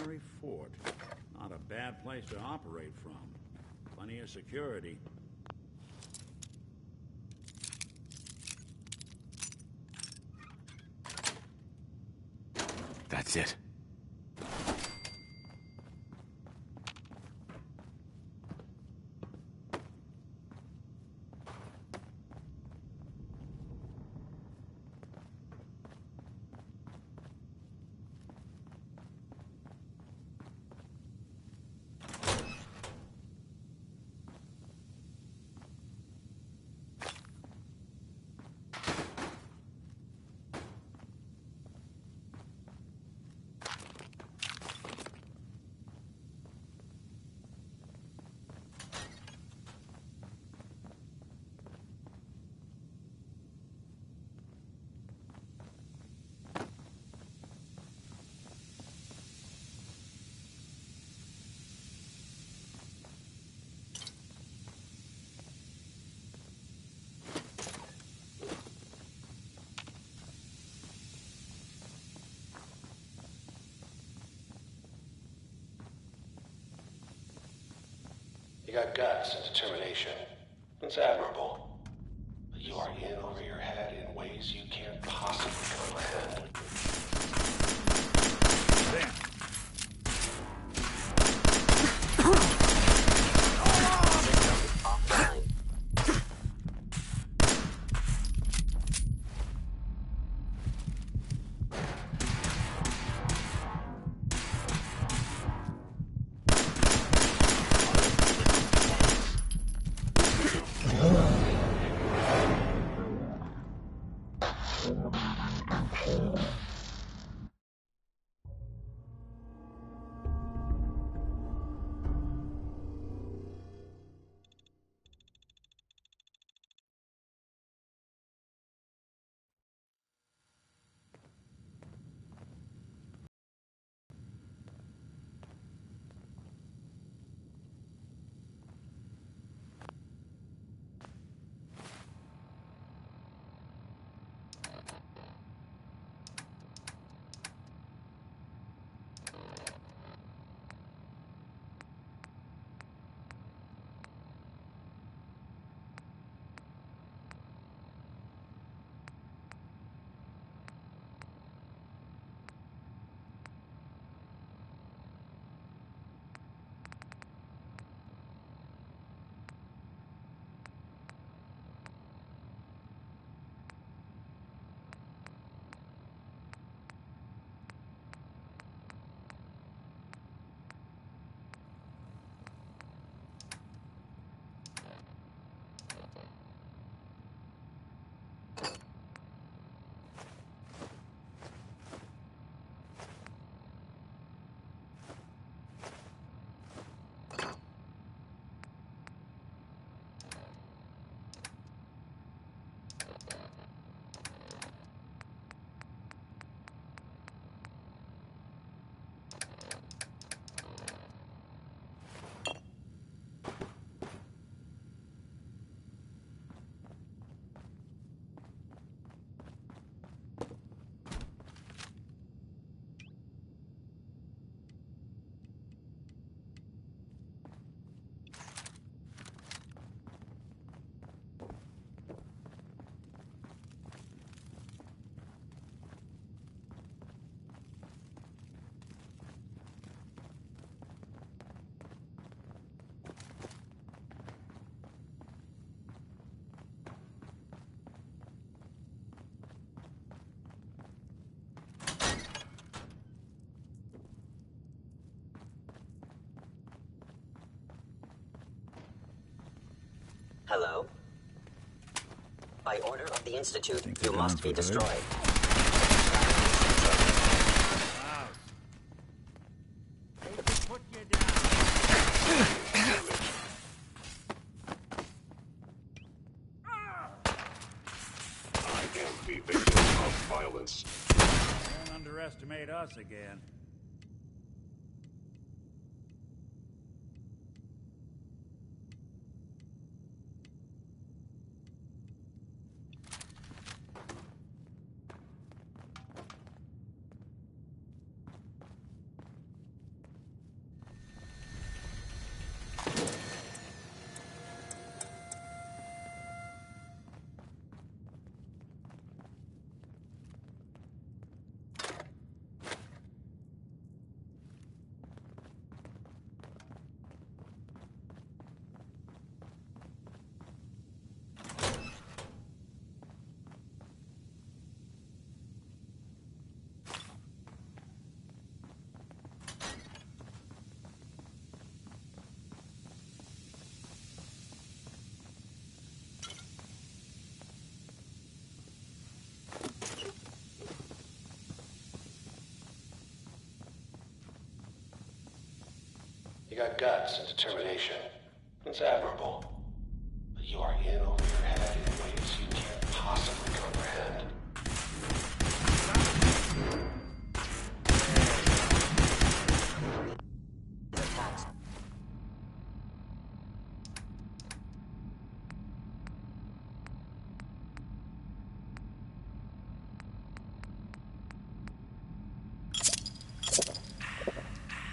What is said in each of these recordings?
military fort. Not a bad place to operate from. Plenty of security. That's it. You got guts and determination. It's admirable. But you are in over your head in ways you can't possibly comprehend. There. Hello? By order of the Institute, you must be destroyed. Put you down. I can't be victim of violence. Don't underestimate us again. You got guts and determination. It's admirable. But you are in over your head in ways you can't possibly comprehend.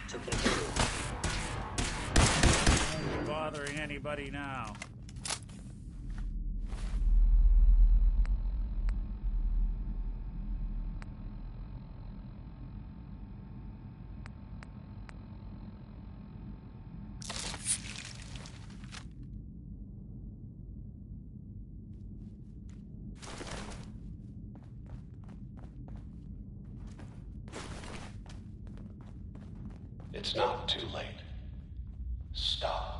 To continue. Won't be bothering anybody now. It's not too late. Stop.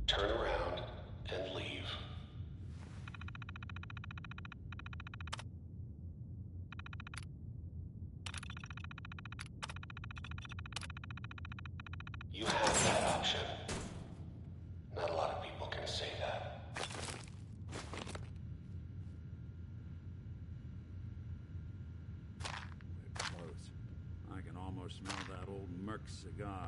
Turn around and leave. You have that option. Not a lot of people can say that. We're close. I can almost smell that old Merc cigar.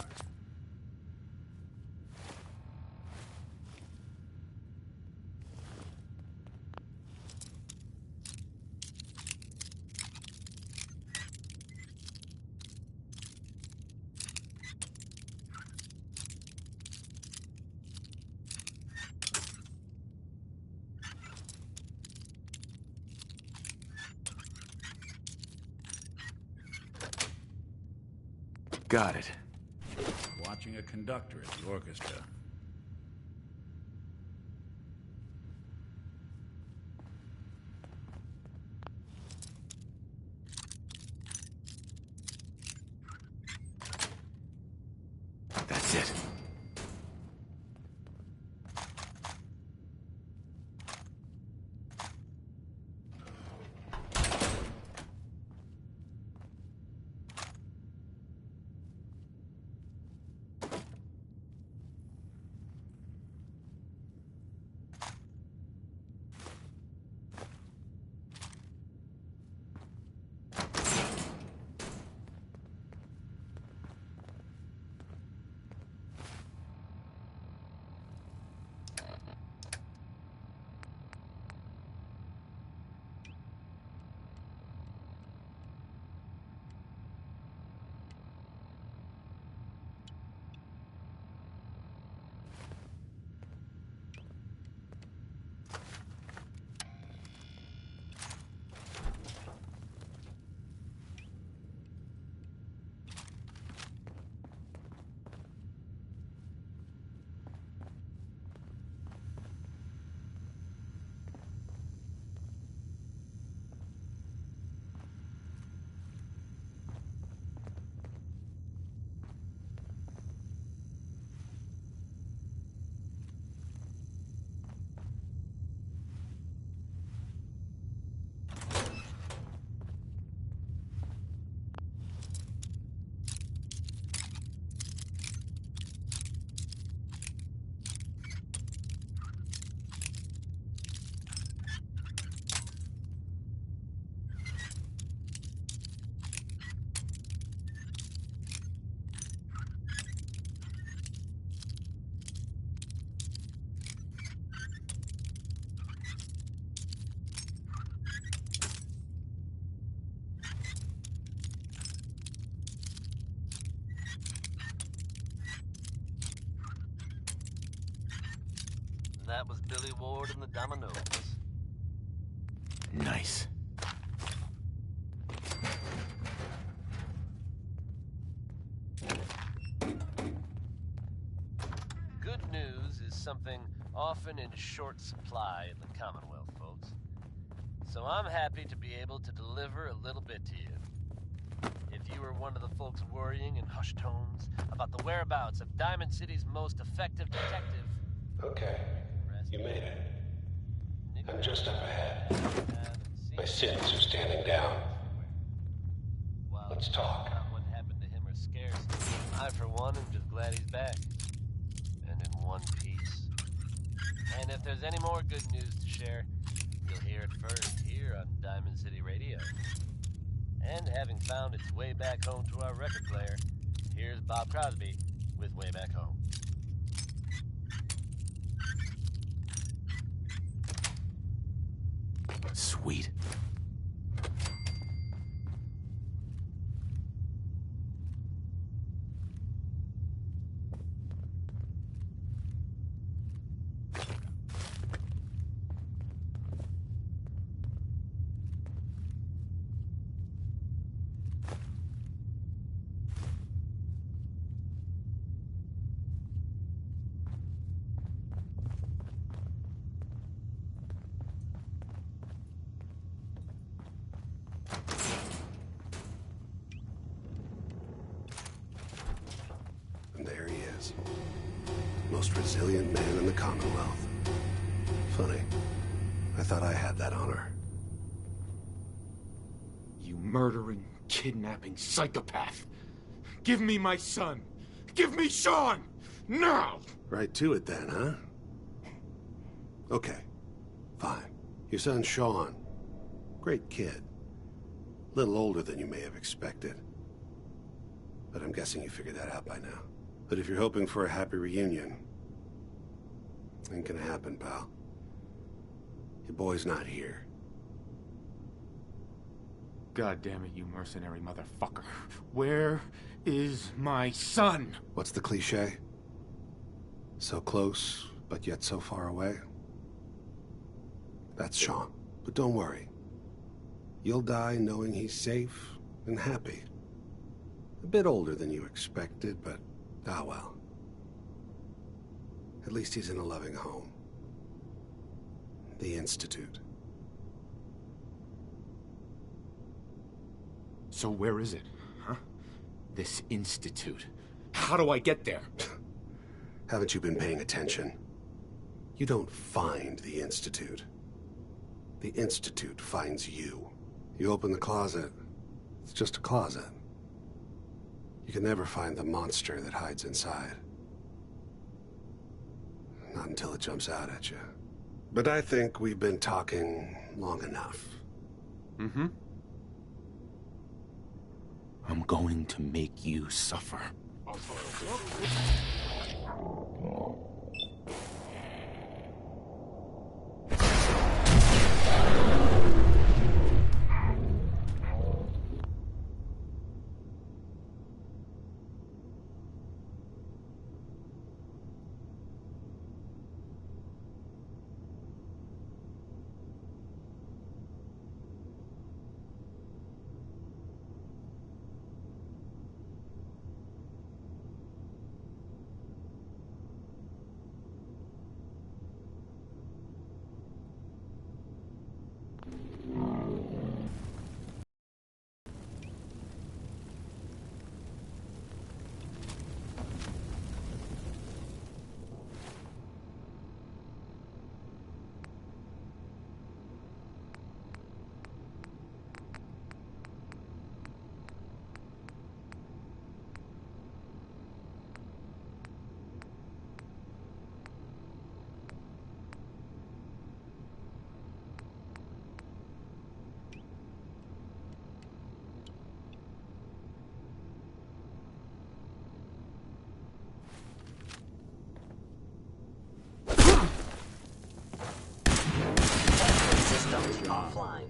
Got it. Watching a conductor at the orchestra. That's it. That was Billy Ward and the Dominoes. Nice. Good news is something often in short supply in the Commonwealth, folks. So I'm happy to be able to deliver a little bit to you. If you were one of the folks worrying in hushed tones about the whereabouts of Diamond City's most effective detective... Okay. You made it. I'm just up ahead. My sins are standing down. Let's talk. What happened to him or scares him. I, for one, am just glad he's back. And in one piece. And if there's any more good news to share, you'll hear it first here on Diamond City Radio. And having found its way back home to our record player, here's Bob Crosby with Way Back Home. Sweet. And there he is. Most resilient man in the Commonwealth. Funny. I thought I had that honor. You murdering, kidnapping psychopath. Give me my son. Give me Sean! Now! Right to it then, huh? Okay. Fine. Your son Sean. Great kid. Little older than you may have expected. But I'm guessing you figured that out by now. But if you're hoping for a happy reunion, ain't gonna happen, pal. Your boy's not here. God damn it, you mercenary motherfucker. Where is my son? What's the cliche? So close, but yet so far away? That's Sean. But don't worry. You'll die knowing he's safe and happy. A bit older than you expected, but ah well. At least he's in a loving home. The Institute. So where is it, huh? This institute. How do I get there? Haven't you been paying attention? You don't find the Institute. The Institute finds you. You open the closet, it's just a closet. You can never find the monster that hides inside. Not until it jumps out at you. But I think we've been talking long enough. Mm-hmm. I'm going to make you suffer. Offline.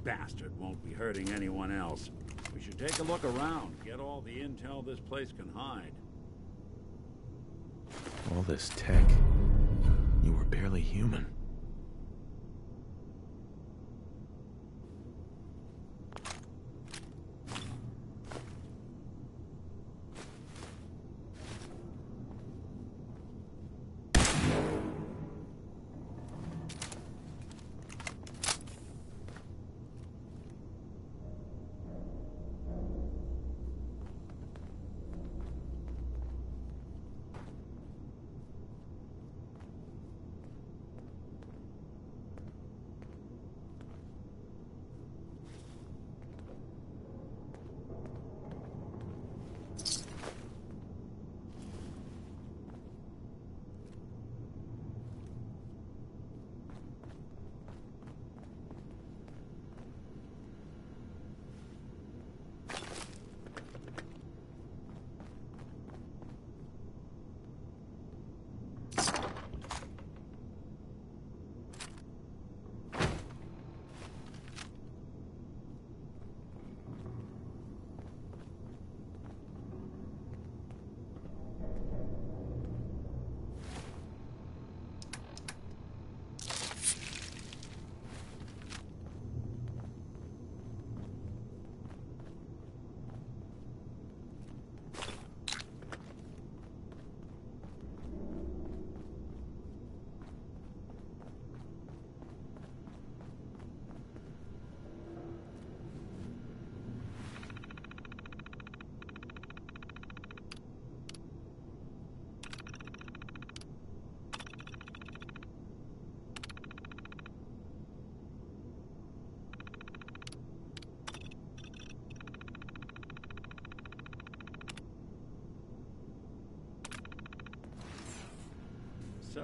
Bastard won't be hurting anyone else. We should take a look around, get all the intel this place can hide. All this tech. You were barely human.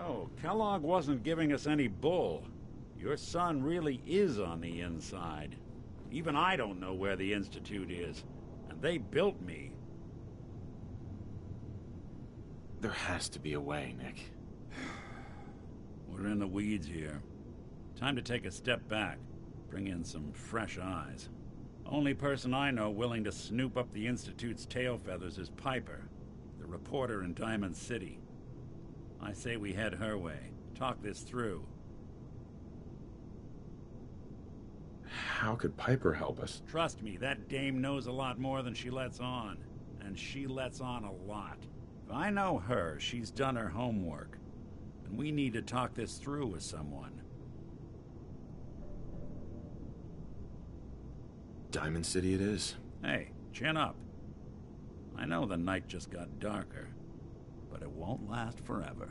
So, Kellogg wasn't giving us any bull. Your son really is on the inside. Even I don't know where the Institute is. And they built me. There has to be a way, Nick. We're in the weeds here. Time to take a step back. Bring in some fresh eyes. Only person I know willing to snoop up the Institute's tail feathers is Piper, the reporter in Diamond City. I say we head her way. Talk this through. How could Piper help us? Trust me, that dame knows a lot more than she lets on. And she lets on a lot. If I know her, she's done her homework. And we need to talk this through with someone. Diamond City it is. Hey, chin up. I know the night just got darker, but it won't last forever.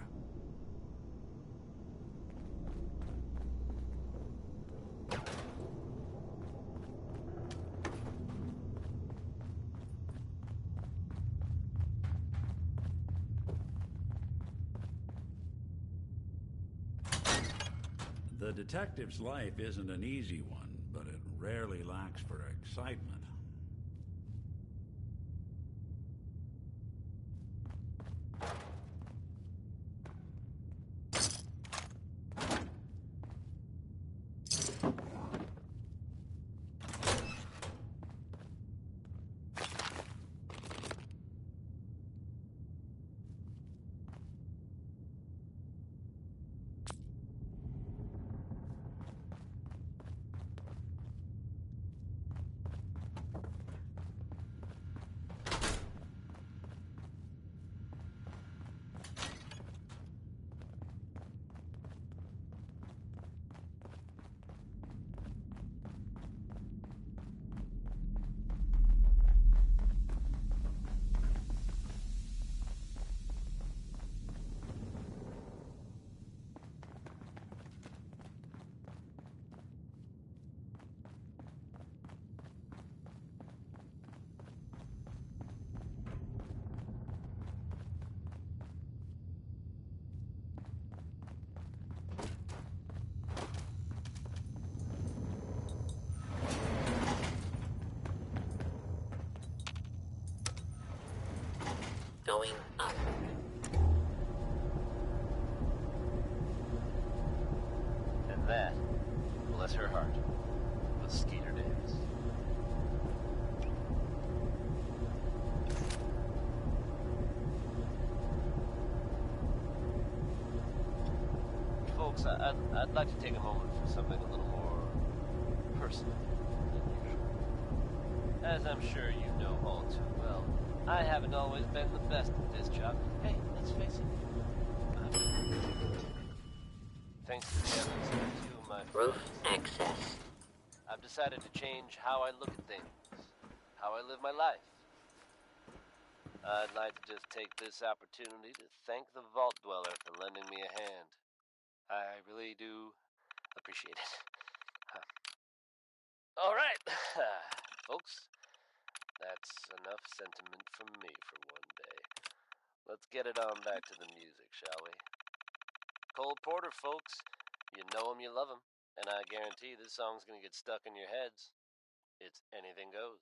The detective's life isn't an easy one, but it rarely lacks for excitement. Going up. And that, bless her heart, was Skeeter Davis. Folks, I'd like to take a moment for something a little more personal than usual. As I'm sure you know all too well, I haven't always been the best at this job. Hey, let's face it. Thanks to the efforts of two of my Roof friends, access. I've decided to change how I look at things, how I live my life. I'd like to just take this opportunity to thank the Vault Dweller for lending me a hand. I really do appreciate it. All right, folks. That's enough sentiment from me for one day. Let's get it on back to the music, shall we? Cole Porter, folks. You know him, you love him. And I guarantee this song's gonna get stuck in your heads. It's Anything Goes.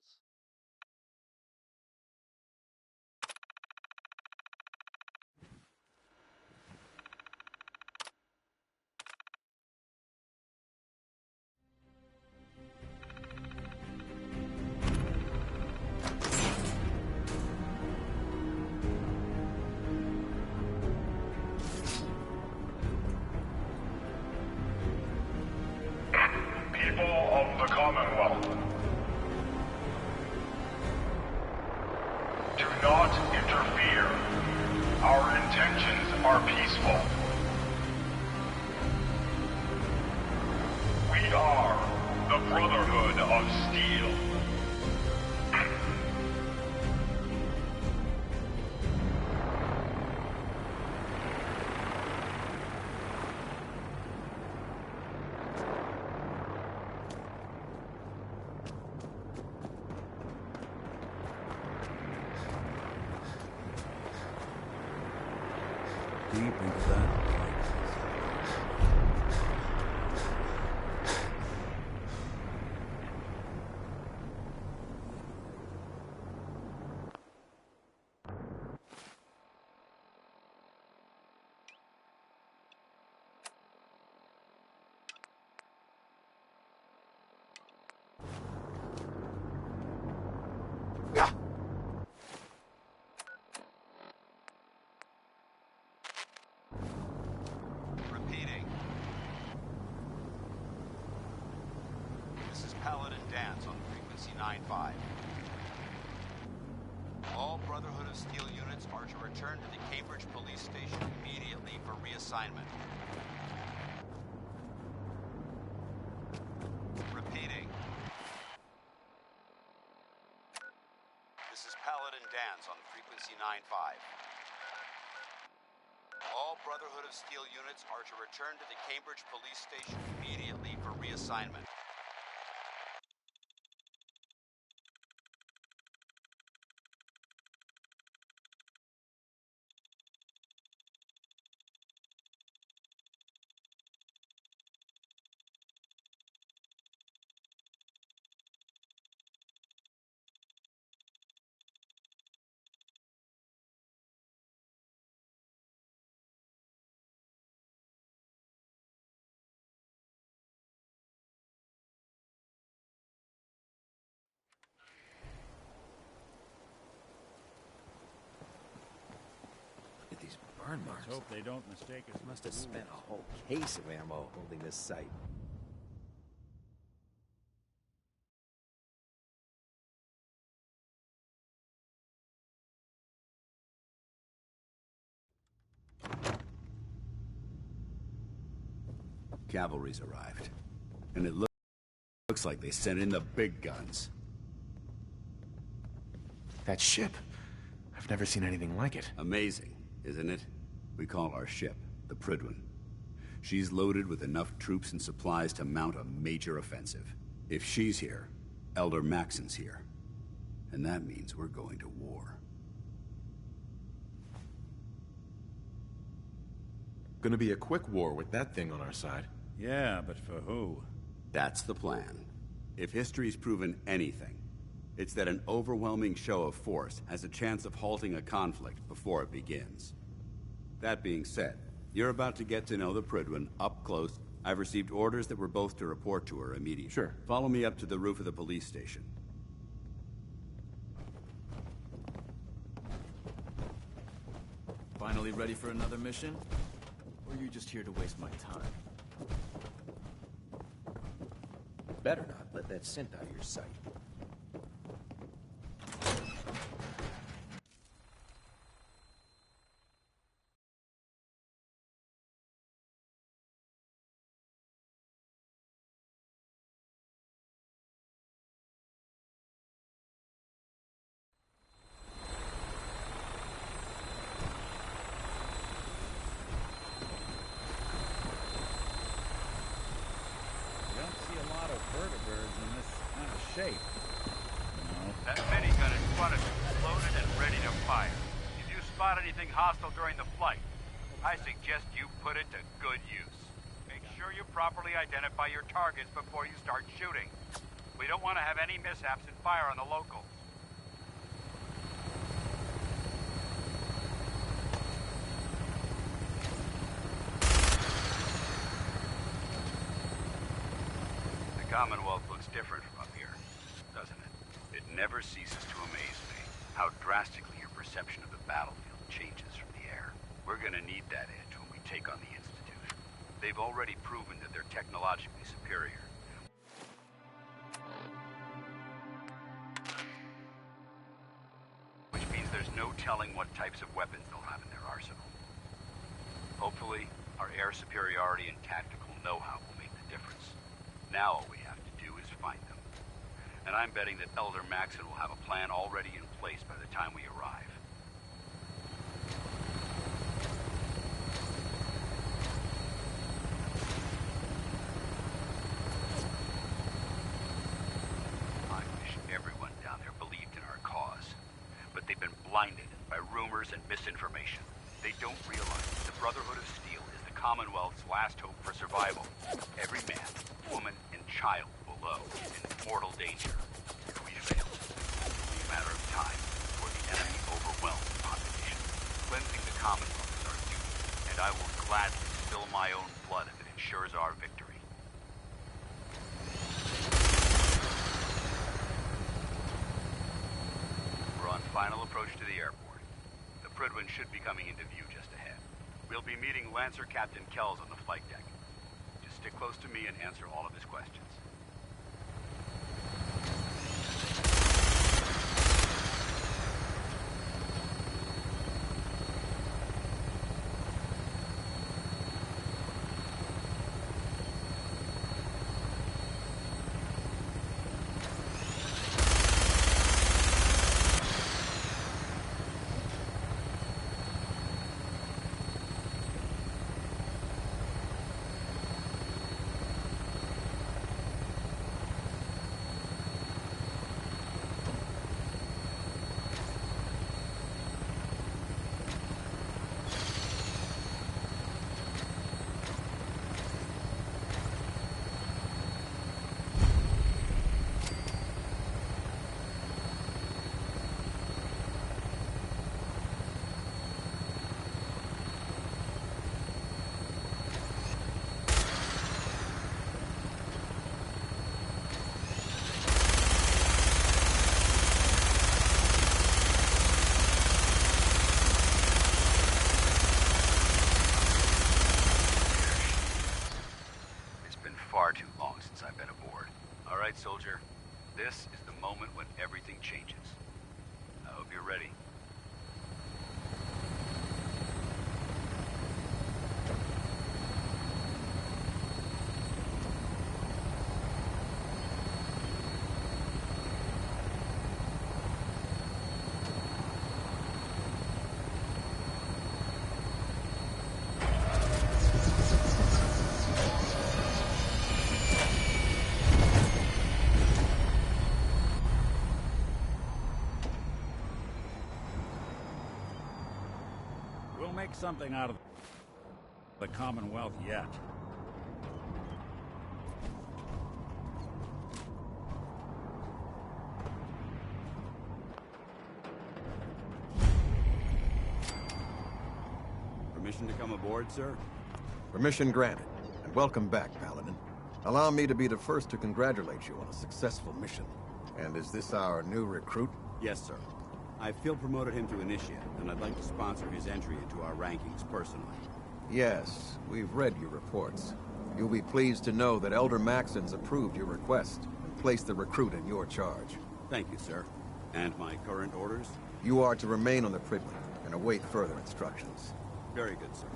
People of the Commonwealth, do not interfere. Our intentions are peaceful. We are the Brotherhood of Steel. Deep into that Dance on frequency 95. All Brotherhood of Steel units are to return to the Cambridge police station immediately for reassignment. Repeating. This is Paladin Dance on frequency 95. All Brotherhood of Steel units are to return to the Cambridge police station immediately for reassignment. These burn marks. Let's hope they don't mistake us. Must have spent a whole case of ammo holding this site. Cavalry's arrived. And it looks like they sent in the big guns. That ship. I've never seen anything like it. Amazing, isn't it? We call our ship the Prydwen. She's loaded with enough troops and supplies to mount a major offensive. If she's here, Elder Maxon's here. And that means we're going to war. Gonna be a quick war with that thing on our side. Yeah, but for who? That's the plan. If history's proven anything, it's that an overwhelming show of force has a chance of halting a conflict before it begins. That being said, you're about to get to know the Prydwen up close. I've received orders that we're both to report to her immediately. Sure. Follow me up to the roof of the police station. Finally ready for another mission? Or are you just here to waste my time? Better not let that scent out of your sight. Shape. That minigun in front of you is loaded and ready to fire. If you spot anything hostile during the flight, I suggest you put it to good use. Make sure you properly identify your targets before you start shooting. We don't want to have any mishaps and fire on the locals. The Commonwealth looks different from up here, doesn't it? It never ceases to amaze me how drastically your perception of the battlefield changes from the air. We're gonna need that edge when we take on the Institute. They've already proven that they're technologically superior. Which means there's no telling what types of weapons they'll have in their arsenal. Hopefully, our air superiority and tactical know-how will make the difference. Now all we have to do is find them. And I'm betting that Elder Maxon will have a plan already in place by the time we arrive. I wish everyone down there believed in our cause. But they've been blinded by rumors and misinformation. They don't realize the Brotherhood of Steel is the Commonwealth's last hope for survival. Every man, woman, and child below in mortal danger. If we fail, it will be a matter of time before the enemy overwhelms the population. Cleansing the Commonwealth is our duty, and I will gladly spill my own blood if it ensures our victory. We're on final approach to the airport. The Prydwen should be coming into view just ahead. We'll be meeting Lancer Captain Kells on the flight deck. Just stick close to me and answer all of his questions. We'll make something out of the Commonwealth yet. Permission to come aboard, sir? Permission granted, and welcome back, Paladin. Allow me to be the first to congratulate you on a successful mission. And is this our new recruit? Yes, sir. I feel promoted him to initiate, and I'd like to sponsor his entry into our rankings personally. Yes, we've read your reports. You'll be pleased to know that Elder Maxon's approved your request and placed the recruit in your charge. Thank you, sir. And my current orders? You are to remain on the Pribling and await further instructions. Very good, sir.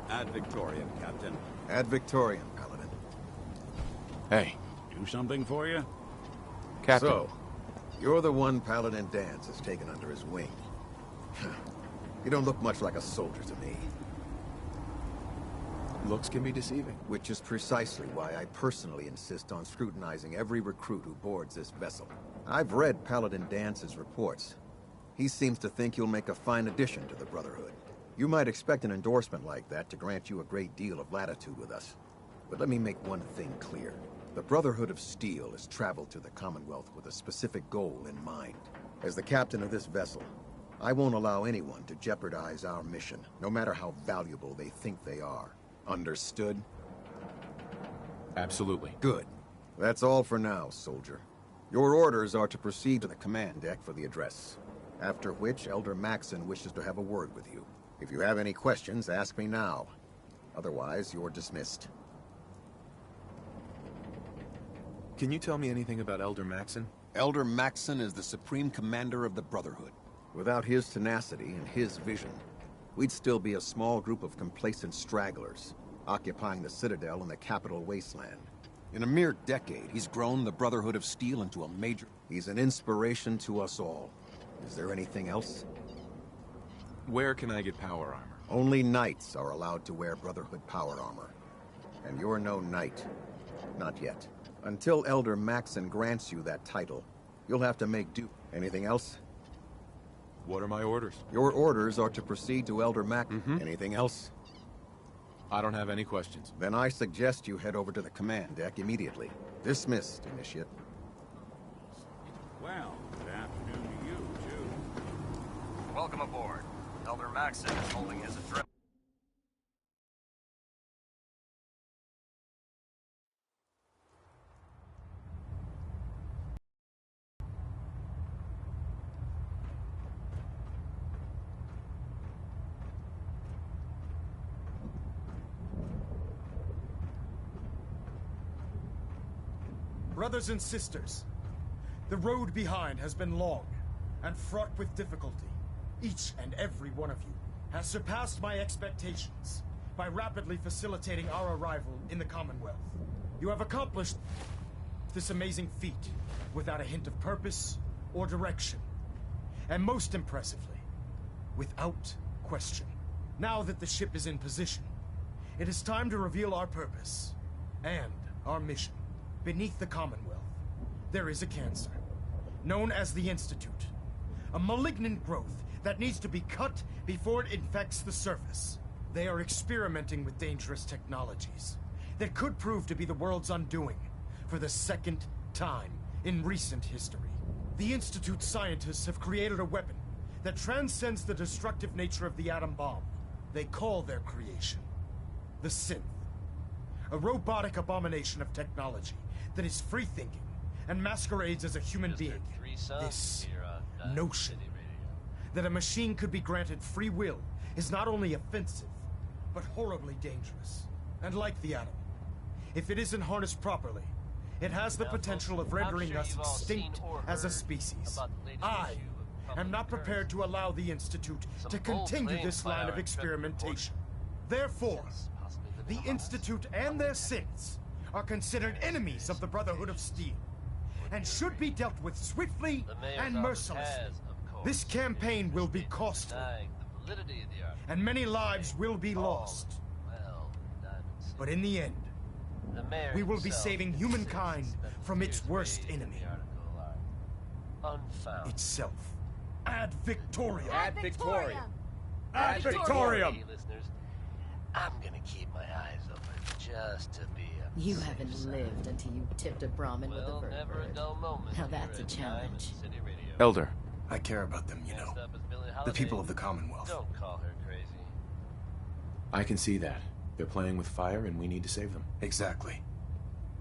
Ad Victoriam, Captain. Ad Victoriam, Paladin. Hey, Do something for you? Captain. So, you're the one Paladin Danse has taken under his wing. You don't look much like a soldier to me. Looks can be deceiving. Which is precisely why I personally insist on scrutinizing every recruit who boards this vessel. I've read Paladin Dance's reports. He seems to think you'll make a fine addition to the Brotherhood. You might expect an endorsement like that to grant you a great deal of latitude with us. But let me make one thing clear. The Brotherhood of Steel has traveled to the Commonwealth with a specific goal in mind. As the captain of this vessel, I won't allow anyone to jeopardize our mission, no matter how valuable they think they are. Understood? Absolutely. Good. That's all for now, soldier. Your orders are to proceed to the command deck for the address. After which, Elder Maxon wishes to have a word with you. If you have any questions, ask me now. Otherwise, you're dismissed. Can you tell me anything about Elder Maxon? Elder Maxon is the Supreme Commander of the Brotherhood. Without his tenacity and his vision, we'd still be a small group of complacent stragglers, occupying the Citadel in the capital wasteland. In a mere decade, he's grown the Brotherhood of Steel into a major... He's an inspiration to us all. Is there anything else? Where can I get power armor? Only knights are allowed to wear Brotherhood power armor. And you're no knight. Not yet. Until Elder Maxon grants you that title, you'll have to make do. Anything else? What are my orders? Your orders are to proceed to Elder Maxon. Anything else? I don't have any questions. Then I suggest you head over to the command deck immediately. Dismissed, Initiate. Well, good afternoon to you, too. Welcome aboard. Elder Maxon is holding his address. Brothers and sisters, the road behind has been long and fraught with difficulty. Each and every one of you has surpassed my expectations by rapidly facilitating our arrival in the Commonwealth. You have accomplished this amazing feat without a hint of purpose or direction. And most impressively, without question. Now that the ship is in position, it is time to reveal our purpose and our mission. Beneath the Commonwealth, there is a cancer, known as the Institute. A malignant growth that needs to be cut before it infects the surface. They are experimenting with dangerous technologies that could prove to be the world's undoing for the second time in recent history. The Institute scientists have created a weapon that transcends the destructive nature of the atom bomb. They call their creation the Synth. A robotic abomination of technology that is free-thinking and masquerades as a human being. This notion that a machine could be granted free will is not only offensive, but horribly dangerous. And like the atom, if it isn't harnessed properly, it has the potential of rendering us extinct as a species. I am not prepared to allow the Institute to continue this line of experimentation. Therefore, the Institute and their synths are considered enemies of the Brotherhood of Steel, and should be dealt with swiftly and mercilessly. This campaign will be costly, and many lives will be lost. But in the end, we will be saving humankind from its worst enemy. Itself. Ad Victoriam! Ad Victoriam! Ad Victorium! listeners, I'm gonna keep my eyes open just to be on the You safe haven't side. lived until you tipped a Brahmin with a Well, bird. never a dull moment. Now here that's a at Time challenge. and City Radio. Elder, I care about them, you know. Next up is Billie The Holiday. people of the Commonwealth. Don't call her crazy. I can see that. They're playing with fire and we need to save them. Exactly.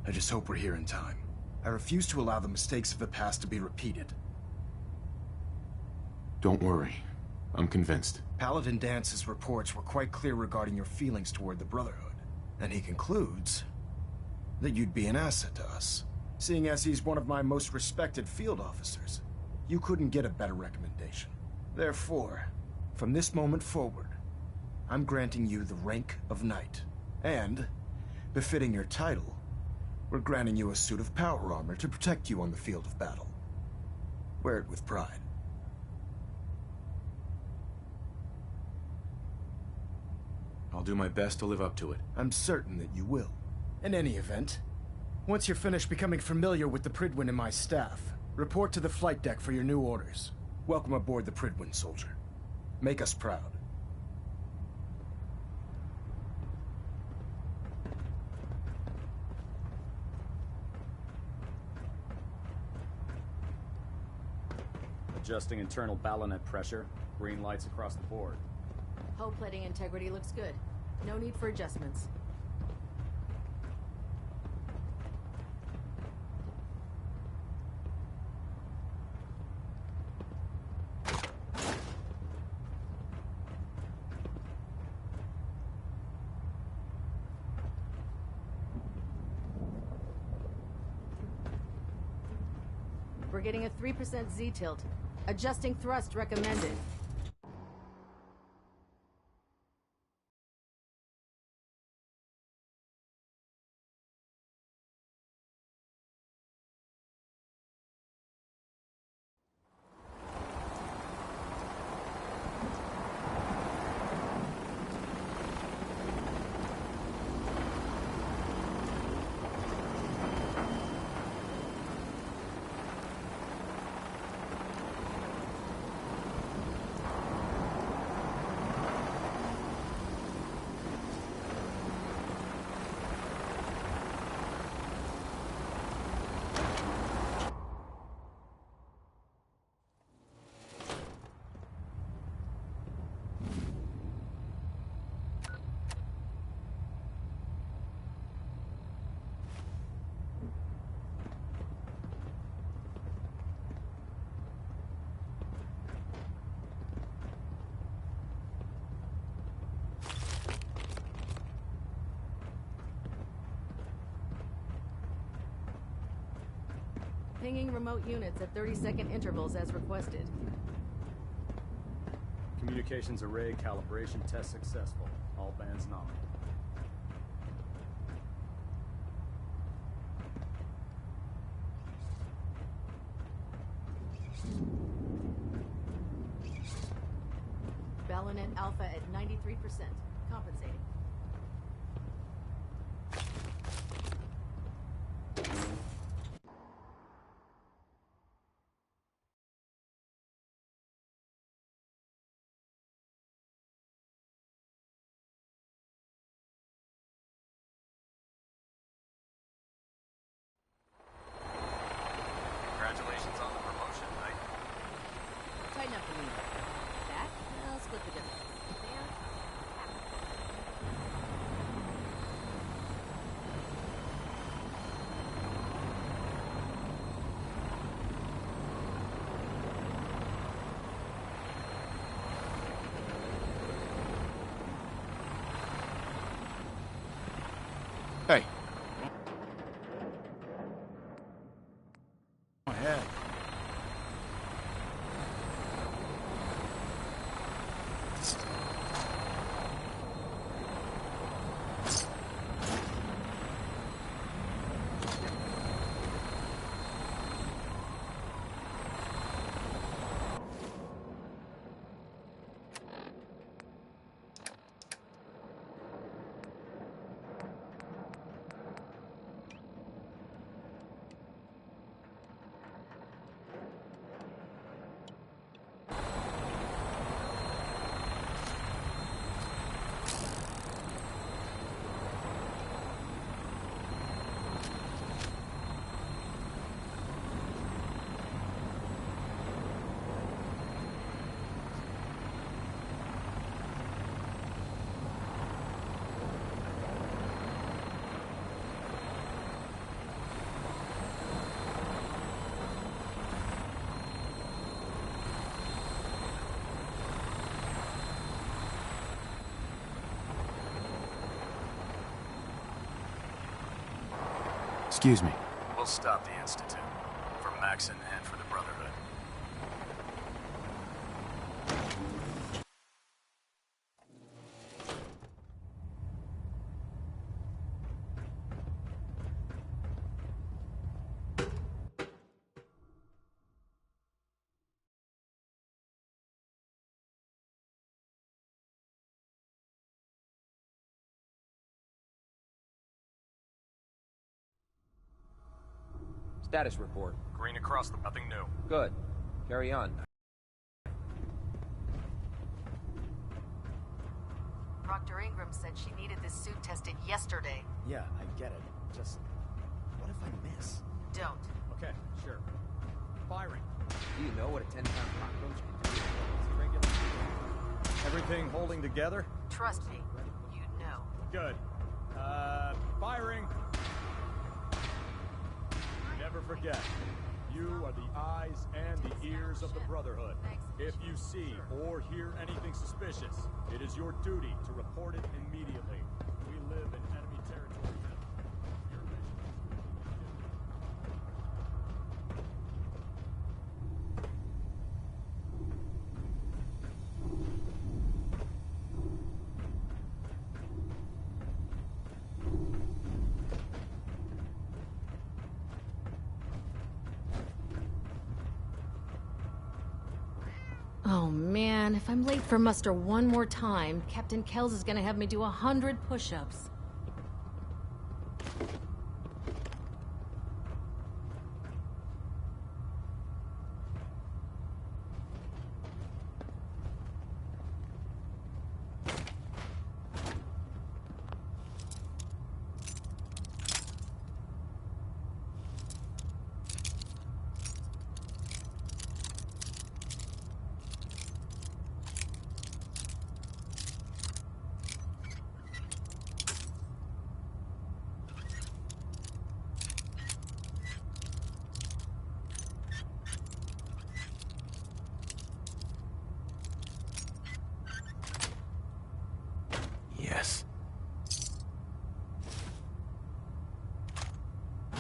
I just hope we're here in time. I refuse to allow the mistakes of the past to be repeated. Don't worry. I'm convinced. Paladin Dance's reports were quite clear regarding your feelings toward the Brotherhood. And he concludes that you'd be an asset to us. Seeing as he's one of my most respected field officers, you couldn't get a better recommendation. Therefore, from this moment forward, I'm granting you the rank of Knight. And, befitting your title, we're granting you a suit of power armor to protect you on the field of battle. Wear it with pride. I'll do my best to live up to it. I'm certain that you will. In any event, once you're finished becoming familiar with the Pridwin and my staff, report to the flight deck for your new orders. Welcome aboard the Pridwin, soldier. Make us proud. Adjusting internal ballonet pressure. Green lights across the board. Hull plating integrity looks good. No need for adjustments. We're getting a 3% Z-tilt. Adjusting thrust recommended. Pinging remote units at 30-second intervals as requested. Communications array calibration test successful. All bands nominal. Ballonet Alpha at 93%. Compensating. Congratulations on the promotion, Knight. Tighten up the lead. That? I'll split the difference. There. Hey. Go ahead. Excuse me. We'll stop the Institute. For Maxon and for the Brotherhood. Status report. Green across the... nothing new. Good. Carry on. Dr. Ingram said she needed this suit tested yesterday. Yeah, I get it. Just... what if I miss? Don't. Okay, sure. Firing. Do you know what a 10-pound cockroach can do? Everything holding together? Trust me. You know. Good. Firing. Never forget, you are the eyes and the ears of the Brotherhood. If you see or hear anything suspicious, it is your duty to report it immediately. We live in enemy territory now. Your mission Oh man, if I'm late for muster one more time, Captain Kells is gonna have me do 100 push-ups. Yes.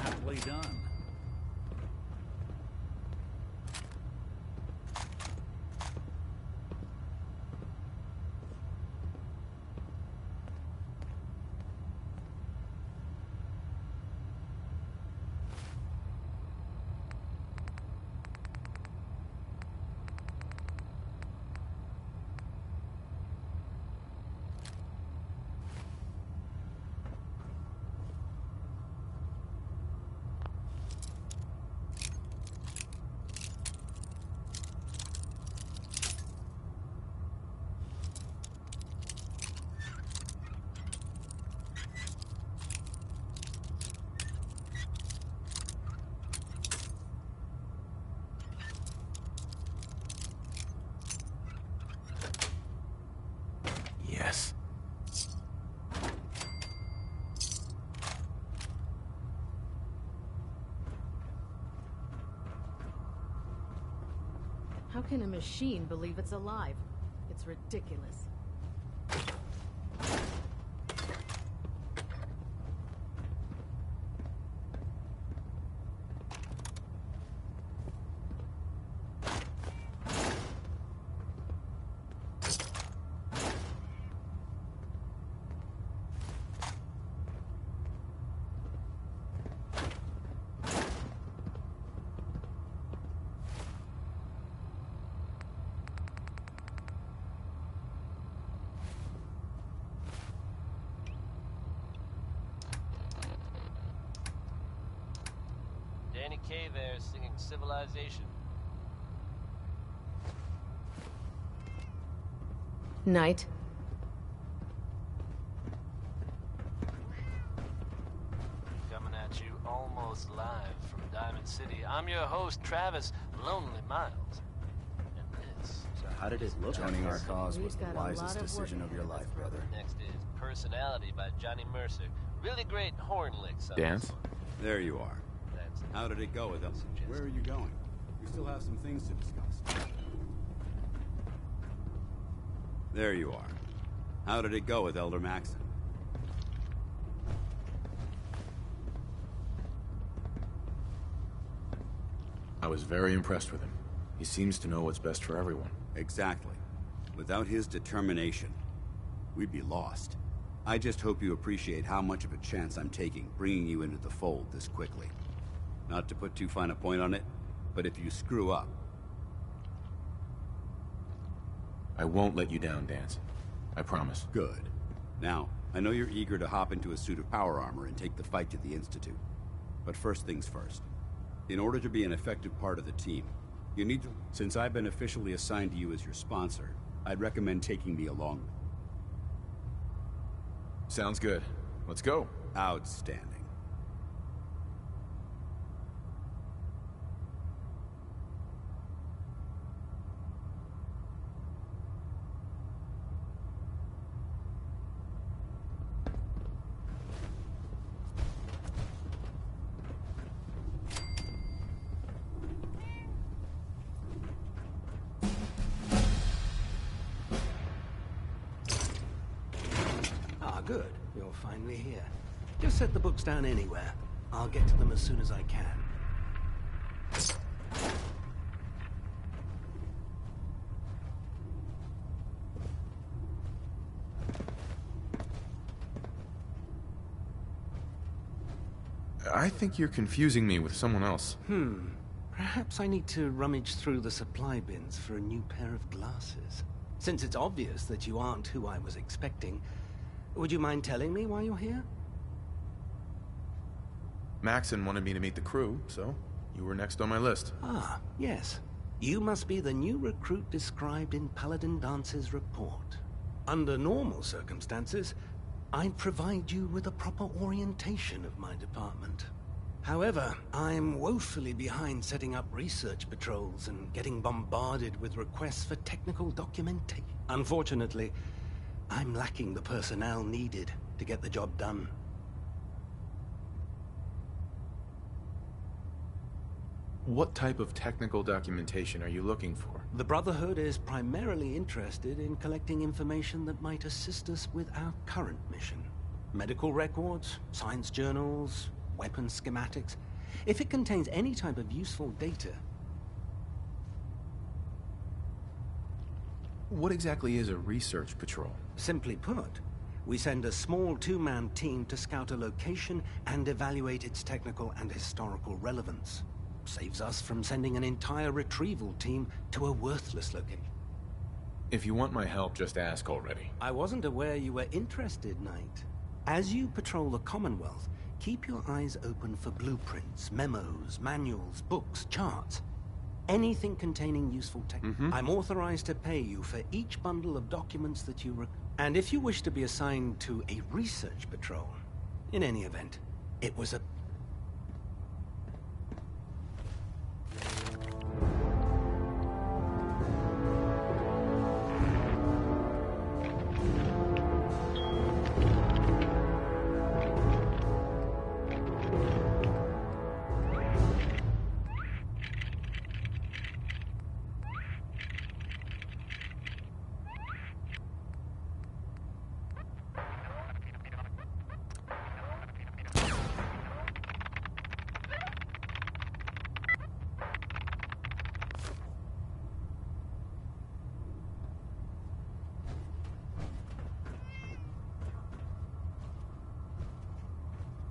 Aptly done. Yes. How can a machine believe it's alive? It's ridiculous. Danny Kaye there singing Civilization. Night. Coming at you almost live from Diamond City. I'm your host, Travis Lonely Miles. And this... So how did it look? Joining our cause was the wisest decision of your life, brother. Next is Personality by Johnny Mercer. Really great horn licks. Dance? There you are. How did it go with them? Where are you going? We still have some things to discuss. There you are. How did it go with Elder Maxon? was very impressed with him. He seems to know what's best for everyone. Exactly. Without his determination, we'd be lost. I just hope you appreciate how much of a chance I'm taking bringing you into the fold this quickly. Not to put too fine a point on it, but if you screw up... I won't let you down, Dance. I promise. Good. Now, I know you're eager to hop into a suit of power armor and take the fight to the Institute. But first things first. In order to be an effective part of the team, you need to... Since I've been officially assigned to you as your sponsor, I'd recommend taking me along. Sounds good. Let's go. Outstanding. Good. You're finally here. Just set the books down anywhere. I'll get to them as soon as I can. I think you're confusing me with someone else. Perhaps I need to rummage through the supply bins for a new pair of glasses. Since it's obvious that you aren't who I was expecting, would you mind telling me why you're here? Maxon wanted me to meet the crew, so you were next on my list. Ah, yes. You must be the new recruit described in Paladin Dance's report. Under normal circumstances, I'd provide you with a proper orientation of my department. However, I'm woefully behind setting up research patrols and getting bombarded with requests for technical documentation. Unfortunately, I'm lacking the personnel needed to get the job done. What type of technical documentation are you looking for? The Brotherhood is primarily interested in collecting information that might assist us with our current mission. Medical records, science journals, weapon schematics. If it contains any type of useful data. What exactly is a research patrol? Simply put, we send a small two-man team to scout a location and evaluate its technical and historical relevance. Saves us from sending an entire retrieval team to a worthless location. If you want my help, just ask already. I wasn't aware you were interested, Knight. As you patrol the Commonwealth, keep your eyes open for blueprints, memos, manuals, books, charts. Anything containing useful tech. I'm authorized to pay you for each bundle of documents that you And if you wish to be assigned to a research patrol, in any event, it was a...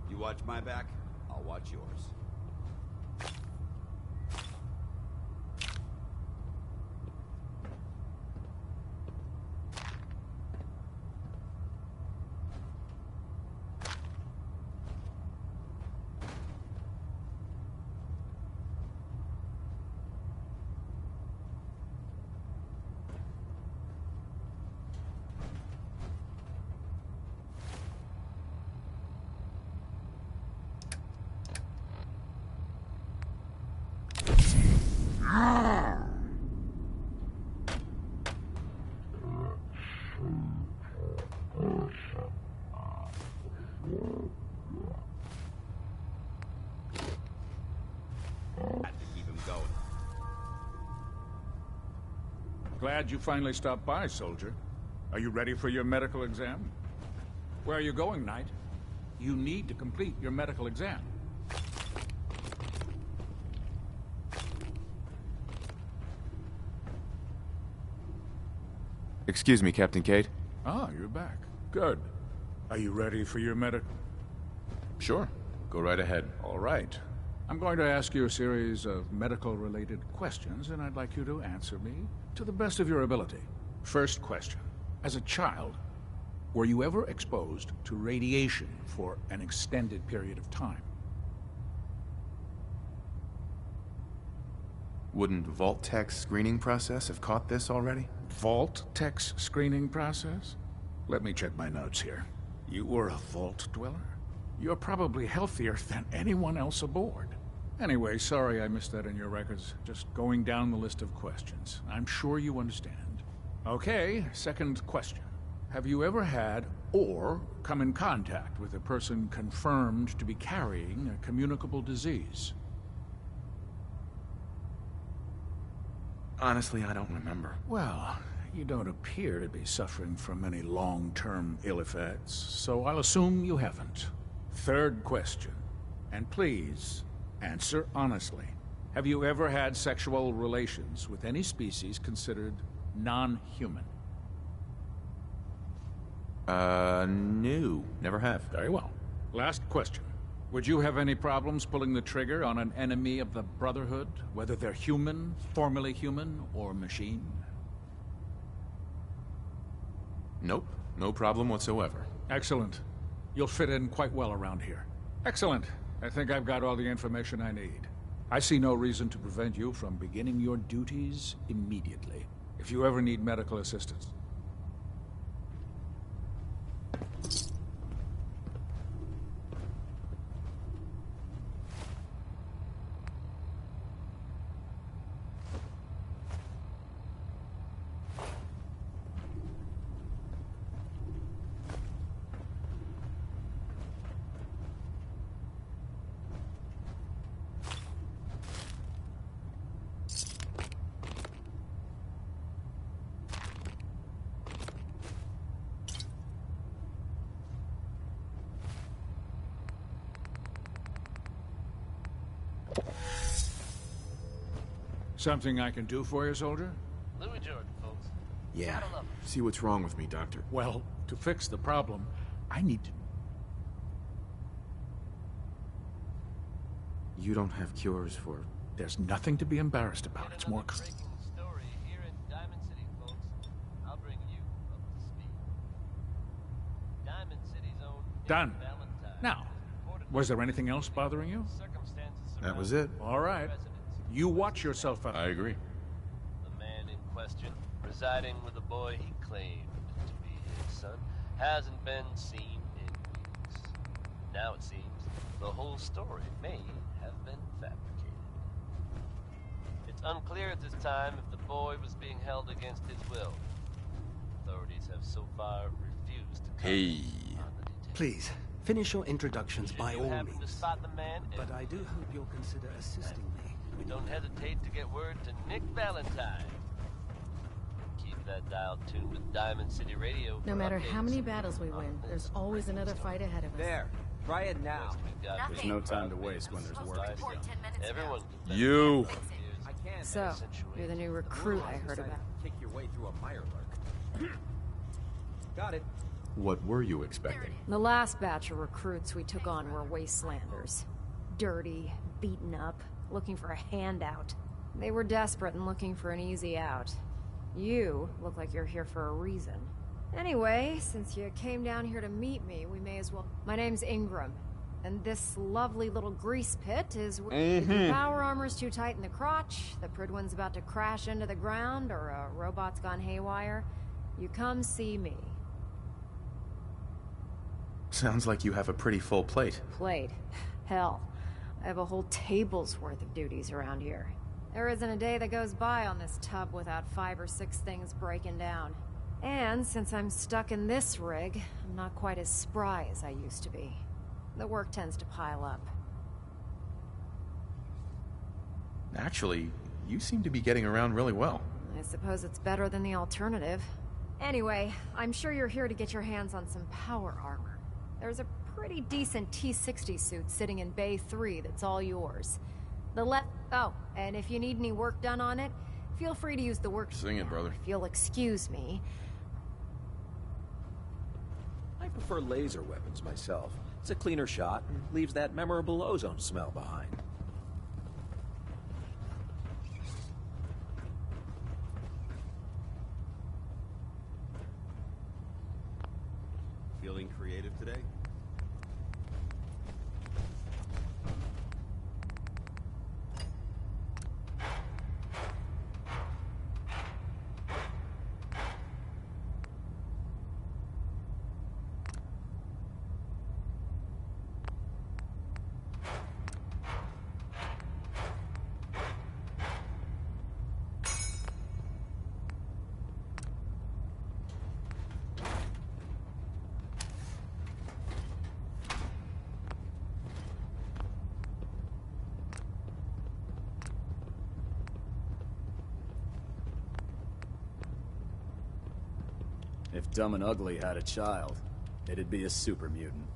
You watch my back, I'll watch yours. Glad you finally stopped by, soldier. Are you ready for your medical exam? Where are you going, Knight? You need to complete your medical exam. Excuse me, Captain Cade. Ah, you're back. Good. Are you ready for your Sure. Go right ahead. All right. I'm going to ask you a series of medical-related questions, and I'd like you to answer me to the best of your ability. First question. As a child, were you ever exposed to radiation for an extended period of time? Wouldn't Vault-Tech's screening process have caught this already? Vault-Tech's screening process? Let me check my notes here. You were a Vault Dweller? You're probably healthier than anyone else aboard. Anyway, sorry I missed that in your records. Just going down the list of questions. I'm sure you understand. Okay, second question. Have you ever had or come in contact with a person confirmed to be carrying a communicable disease? Honestly, I don't remember. Well, you don't appear to be suffering from any long-term ill effects, so I'll assume you haven't. Third question, and please, answer honestly. Have you ever had sexual relations with any species considered non-human? No. Never have. Very well. Last question. Would you have any problems pulling the trigger on an enemy of the Brotherhood, whether they're human, formerly human, or machine? Nope. No problem whatsoever. Excellent. You'll fit in quite well around here. Excellent. I think I've got all the information I need. I see no reason to prevent you from beginning your duties immediately. If you ever need medical assistance. Something I can do for you, soldier? Louis Jordan, folks. Yeah. See what's wrong with me, Doctor. Well, to fix the problem, I need to... You don't have cures for... There's nothing to be embarrassed about. It's more... Story here in Diamond City, folks. I'll bring you up to speed. Diamond City's own Done. Valentine. Now, was there anything else bothering you? That was it. All right. You watch yourself up. I agree. The man in question, residing with a boy he claimed to be his son, hasn't been seen in weeks. Now it seems the whole story may have been fabricated. It's unclear at this time if the boy was being held against his will. Authorities have so far refused to comment on the details. Please, finish your introductions by all happen to means. spot the man, But I do hope you'll consider assisting me. don't hesitate to get word to Nick Valentine. Keep that dial tuned with Diamond City Radio. No matter how many battles we win, there's always another fight ahead of us. There. Try it now. There's no time to waste when there's work to do. Everyone. You. So, you're the new recruit I heard about. Kick your way through a mire lurk. Got it. What were you expecting? The last batch of recruits we took on were wastelanders. Dirty, beaten up, looking for a handout. They were desperate and looking for an easy out. You look like you're here for a reason. Anyway, since you came down here to meet me, we may as well... My name's Ingram, and this lovely little grease pit is... If your power armor's too tight in the crotch, the Pridwin's about to crash into the ground, or a robot's gone haywire, you come see me. Sounds like you have a pretty full plate. Plate? Hell, I have a whole table's worth of duties around here. There isn't a day that goes by on this tub without 5 or 6 things breaking down. And since I'm stuck in this rig, I'm not quite as spry as I used to be. The work tends to pile up. Actually, you seem to be getting around really well. I suppose it's better than the alternative. Anyway, I'm sure you're here to get your hands on some power armor. There's a pretty decent T-60 suit sitting in Bay 3 that's all yours. Oh, and if you need any work done on it, feel free to use the work... Sing it, brother. If you'll excuse me, prefer laser weapons myself. It's a cleaner shot and leaves that memorable ozone smell behind. Feeling creative today? If Dumb and Ugly had a child, it'd be a super mutant.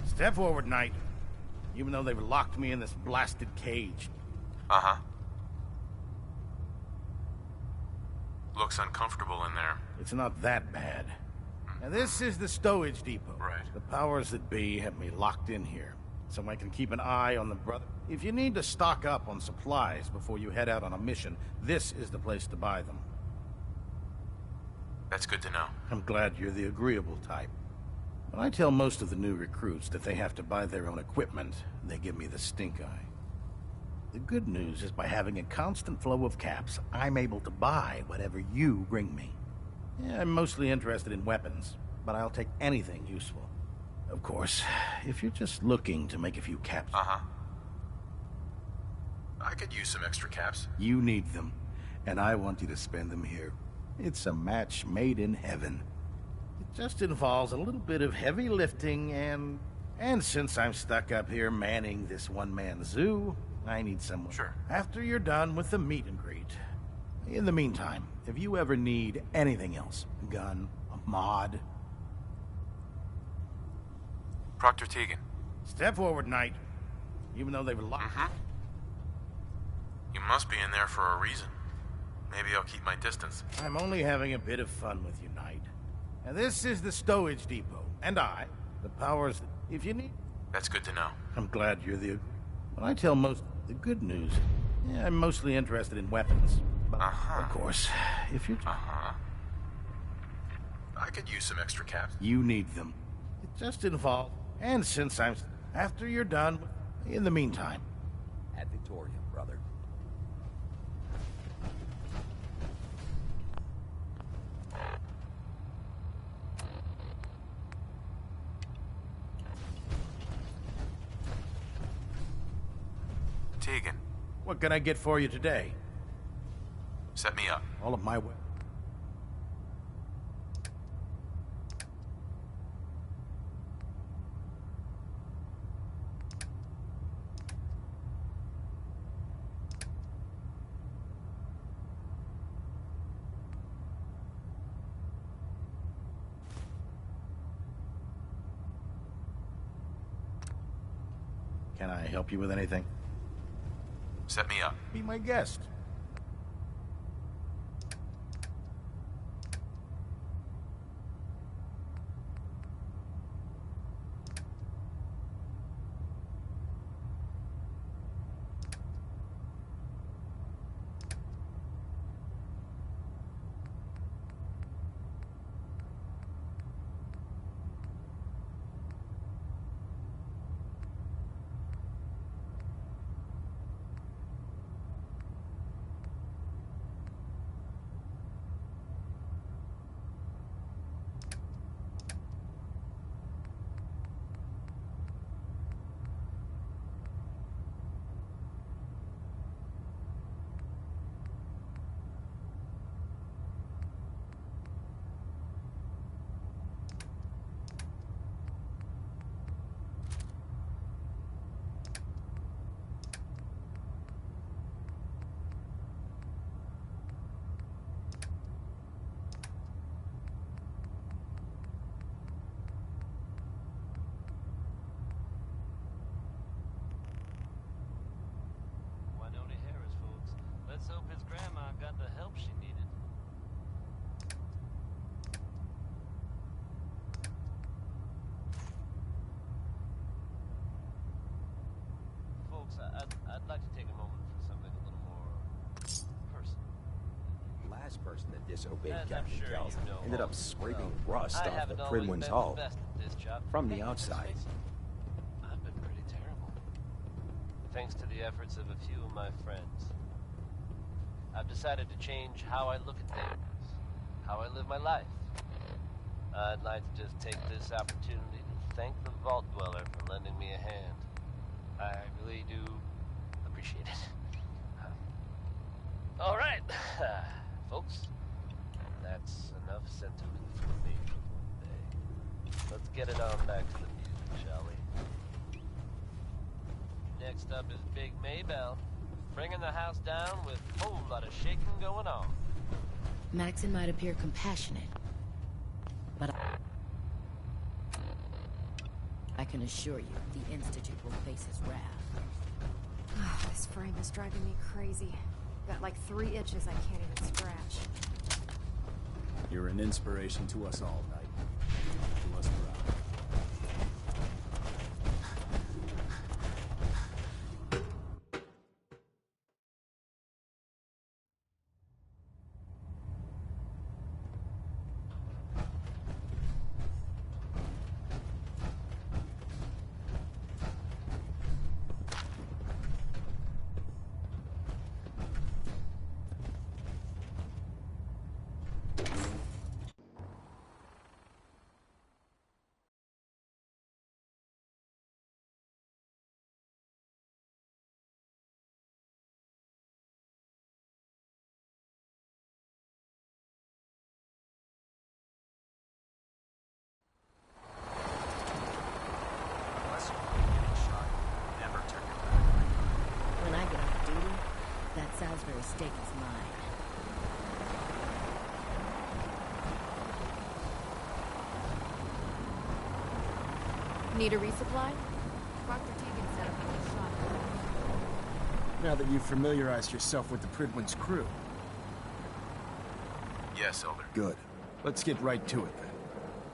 Step forward, Knight. Even though they've locked me in this blasted cage. Uh-huh. Looks uncomfortable in there. It's not that bad. Now, this is the stowage depot. Right. The powers that be have me locked in here, so I can keep an eye on the brother. If you need to stock up on supplies before you head out on a mission, this is the place to buy them. That's good to know. I'm glad you're the agreeable type. When I tell most of the new recruits that they have to buy their own equipment, they give me the stink eye. The good news is by having a constant flow of caps, I'm able to buy whatever you bring me. Yeah, I'm mostly interested in weapons, but I'll take anything useful. Of course, if you're just looking to make a few caps... Uh-huh. I could use some extra caps. You need them, and I want you to spend them here. It's a match made in heaven. It just involves a little bit of heavy lifting and since I'm stuck up here manning this one-man zoo, I need someone. Sure. After you're done with the meet and greet. In the meantime, if you ever need anything else, gun, a mod... Proctor Tegan. Step forward, Knight. Even though they've locked... Mm-hmm. You must be in there for a reason. Maybe I'll keep my distance. I'm only having a bit of fun with you, Knight. Now, this is the stowage depot, and the powers that... If you need... That's good to know. I'm glad you're the... When I tell most... The good news... Yeah, I'm mostly interested in weapons. But, of course, if you... I could use some extra caps. You need them. It just involves... And since I'm... After you're done... In the meantime... Ad Victoriam, brother. Tegan. What can I get for you today? Set me up. All of my... Can I help you with anything? Set me up. Be my guest. disobeyed As I'm Captain sure Kells. you know, Ended up Holmes, scraping well, rust I off haven't the always Pridwin's been hull. the best at this job. From the Let's outside. face it, I've been pretty terrible. Thanks to the efforts of a few of my friends, I've decided to change how I look at things, how I live my life. I'd like to just take this opportunity to thank the Vault Dweller for lending me a hand. I really do appreciate it. All right, folks, that's enough sentiment from me for today. Let's get it on back to the music, shall we? Next up is Big Maybell, bringing the house down with a whole lot of shaking going on. Maxon might appear compassionate, but I can assure you the Institute will face his wrath. This frame is driving me crazy. Got like 3 itches I can't even scratch. You're an inspiration to us all, Knight. To us proud. When I get off duty, that Salisbury steak is mine. Need a resupply? Dr. Tegan set up a little shop. Now that you've familiarized yourself with the Pridwin's crew. Yes, Elder. Good. Let's get right to it then.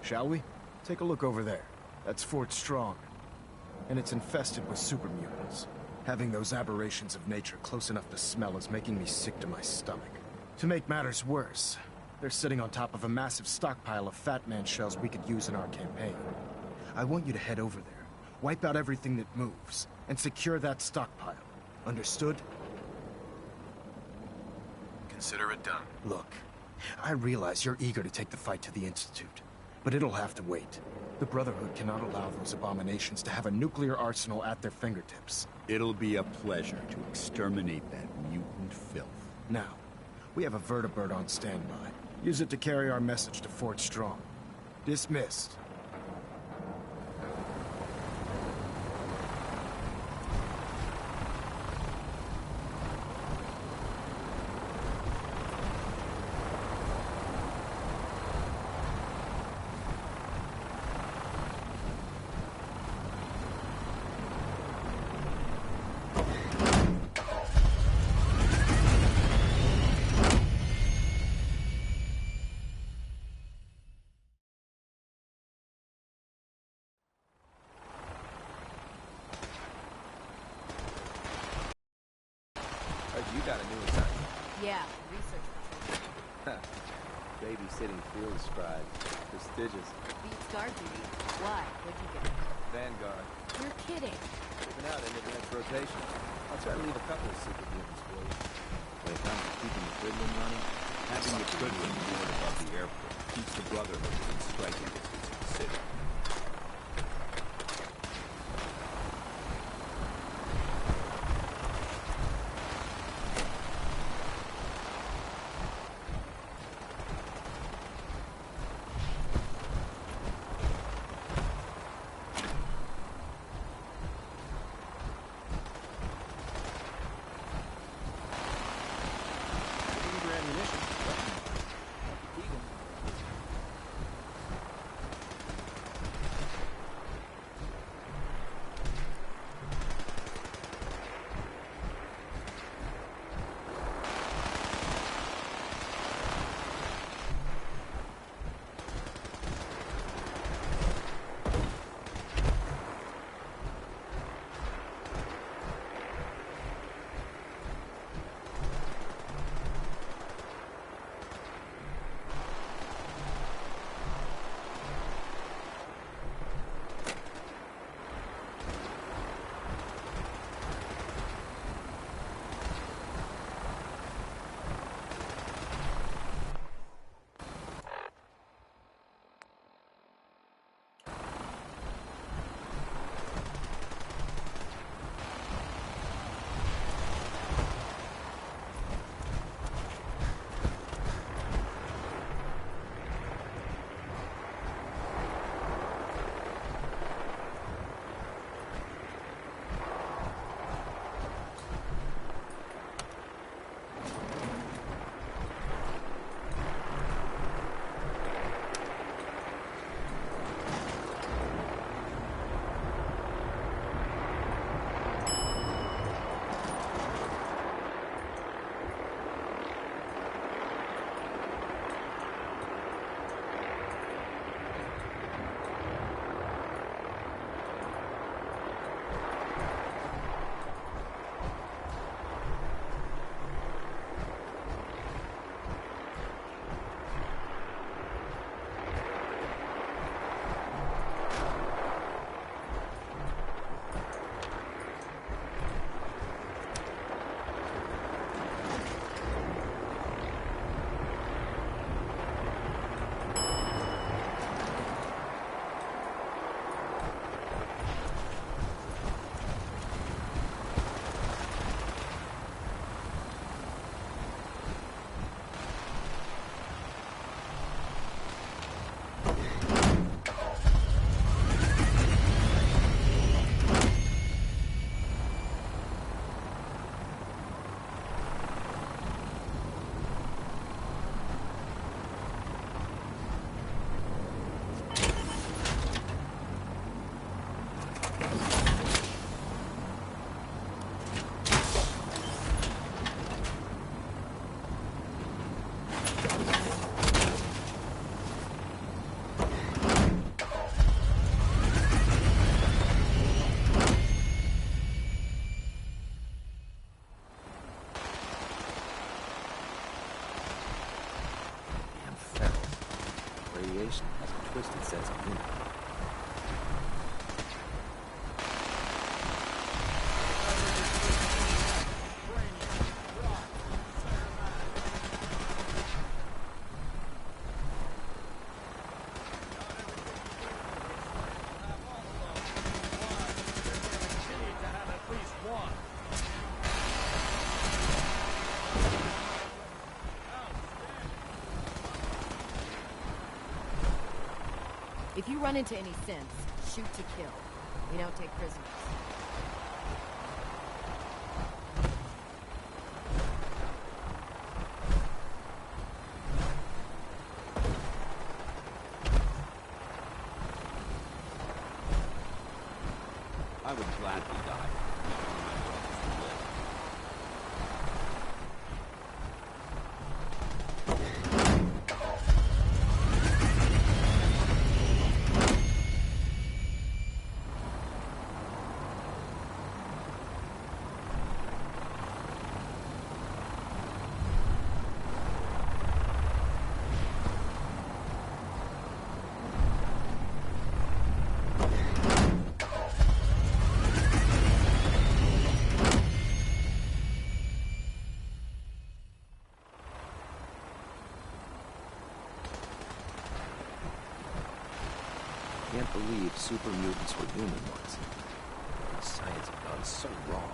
Shall we? Take a look over there. That's Fort Strong. And it's infested with super mutants. Having those aberrations of nature close enough to smell is making me sick to my stomach. To make matters worse, they're sitting on top of a massive stockpile of Fat Man shells we could use in our campaign. I want you to head over there, wipe out everything that moves, and secure that stockpile. Understood? Consider it done. Look, I realize you're eager to take the fight to the Institute, but it'll have to wait. The Brotherhood cannot allow those abominations to have a nuclear arsenal at their fingertips. It'll be a pleasure to exterminate that mutant filth. Now, we have a vertibird on standby. Use it to carry our message to Fort Strong. Dismissed. You got a new assignment. Yeah, research. Babysitting field scribe. Prestigious. Beats guard duty. Why? What'd you get? Vanguard. You're kidding. Moving out in advanced rotation. I'll try to leave a couple of secret mutants for you. When it comes to keeping the Pridwin running, having the Pridwin moored above the airport keeps the Brotherhood within striking distance of the city. twisted sense of humor. If you run into any synths, shoot to kill. We don't take prisoners. I would gladly die. Can't believe super mutants were human ones. Science had gone so wrong.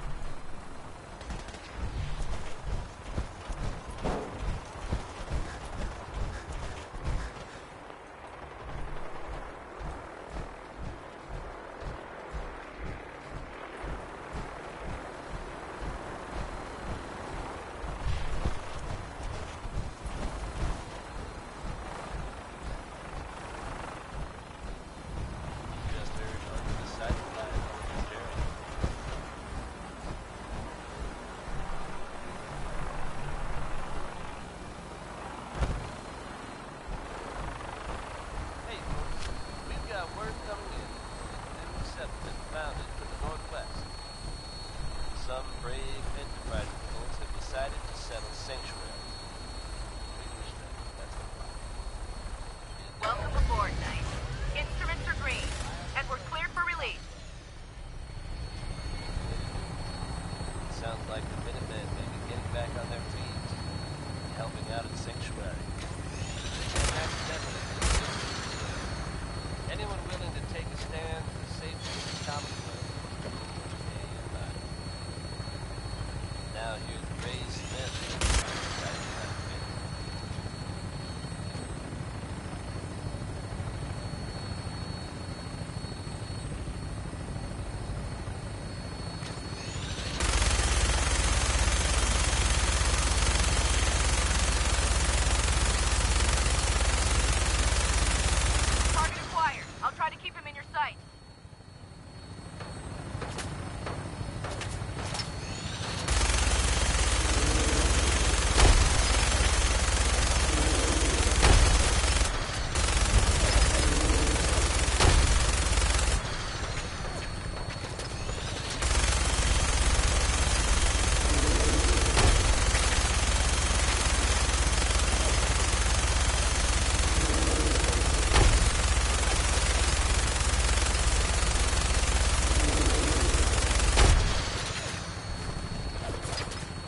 Some brave enterprise folks have decided to settle sanctuary. We wish them that's the problem. Welcome aboard, Knight. Instruments are green, and we're cleared for release. Sounds like the Minutemen may be getting back on their feet, helping out at sanctuary. Anyone willing to take a stand for the safety of the Commonwealth? Now here's Ray Smith. Target acquired. I'll try to keep him in your sight.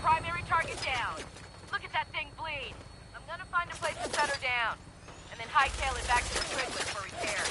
Primary target down. Look at that thing bleed. I'm gonna find a place to set her down, and then hightail it back to the Tridley for repair.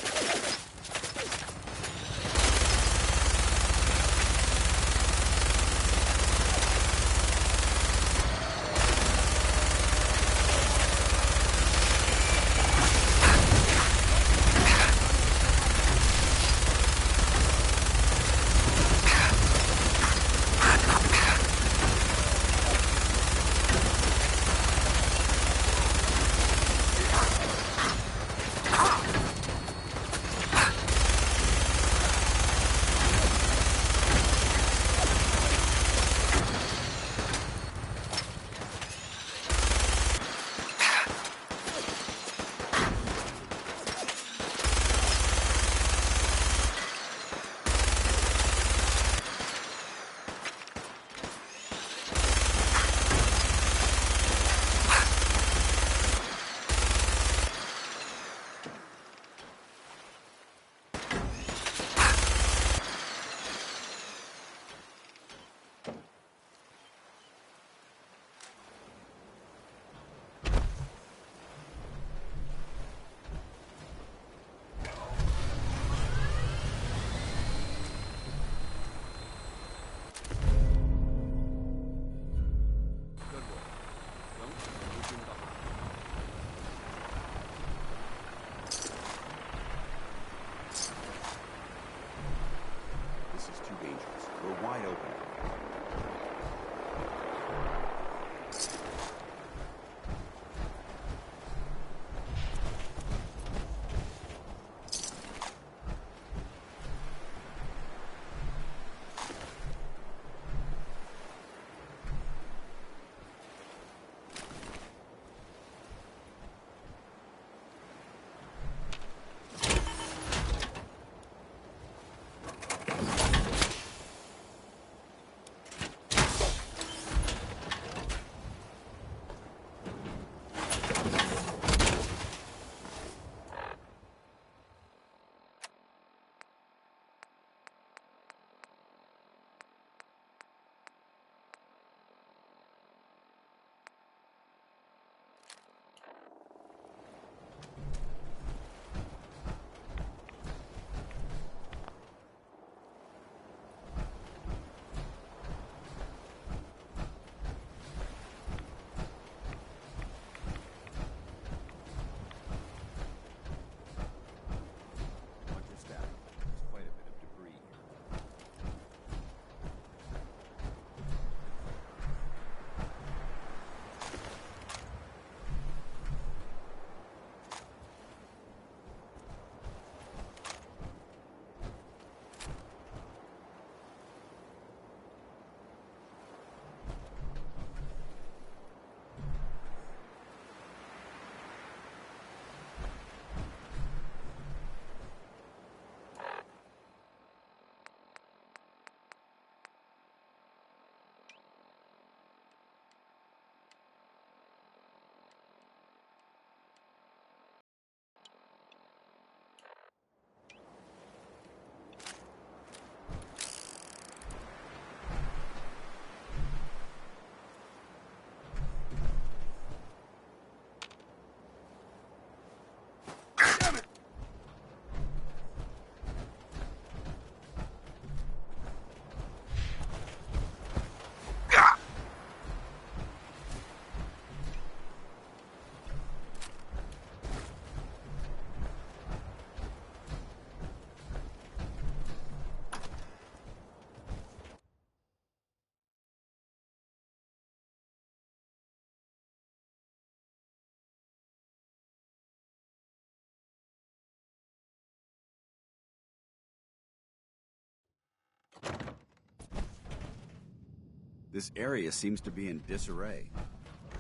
This area seems to be in disarray. I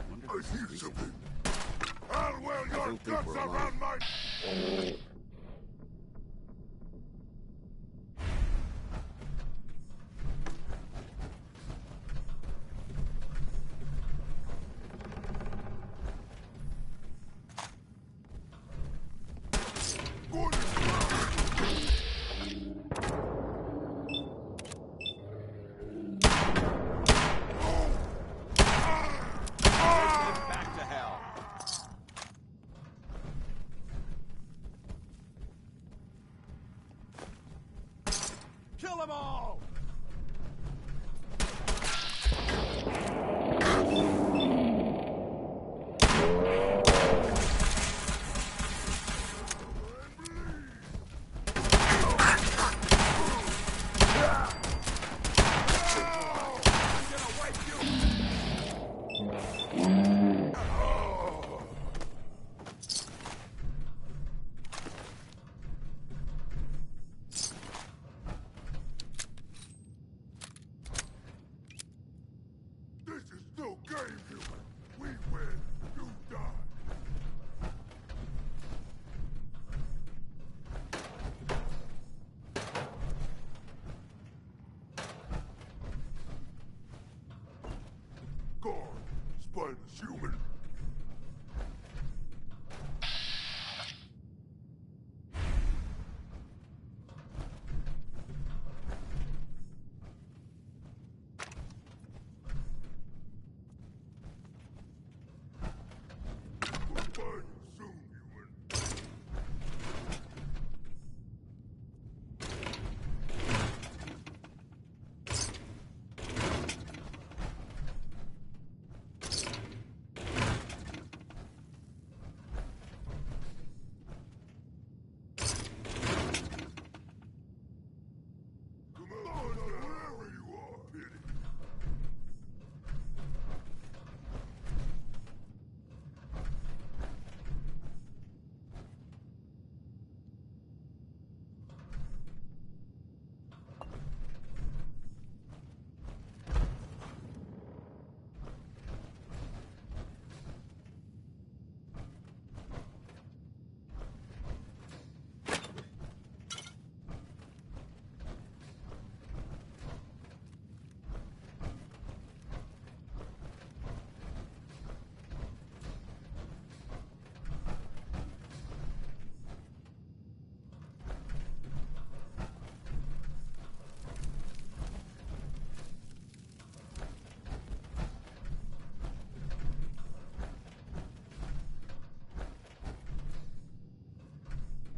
wonder if this is recent. I'll well I your don't think guts we're alone. around my... Back to hell. Kill them all! This is no game, human. We win, you die. Guard, spineless human. We'll find you soon, human. Come on, wherever you are, Pity.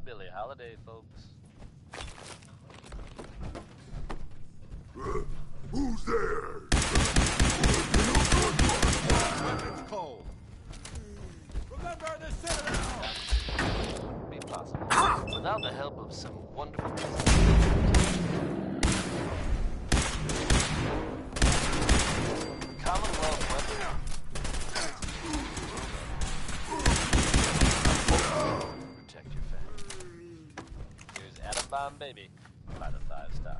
Billie Holiday, folks. Who's there? Weapons cold. Remember the Citadel! Wouldn't be possible without the help of some wonderful Commonwealth weapon. Protect your family. Here's Atom Bomb Baby by the 5 stars.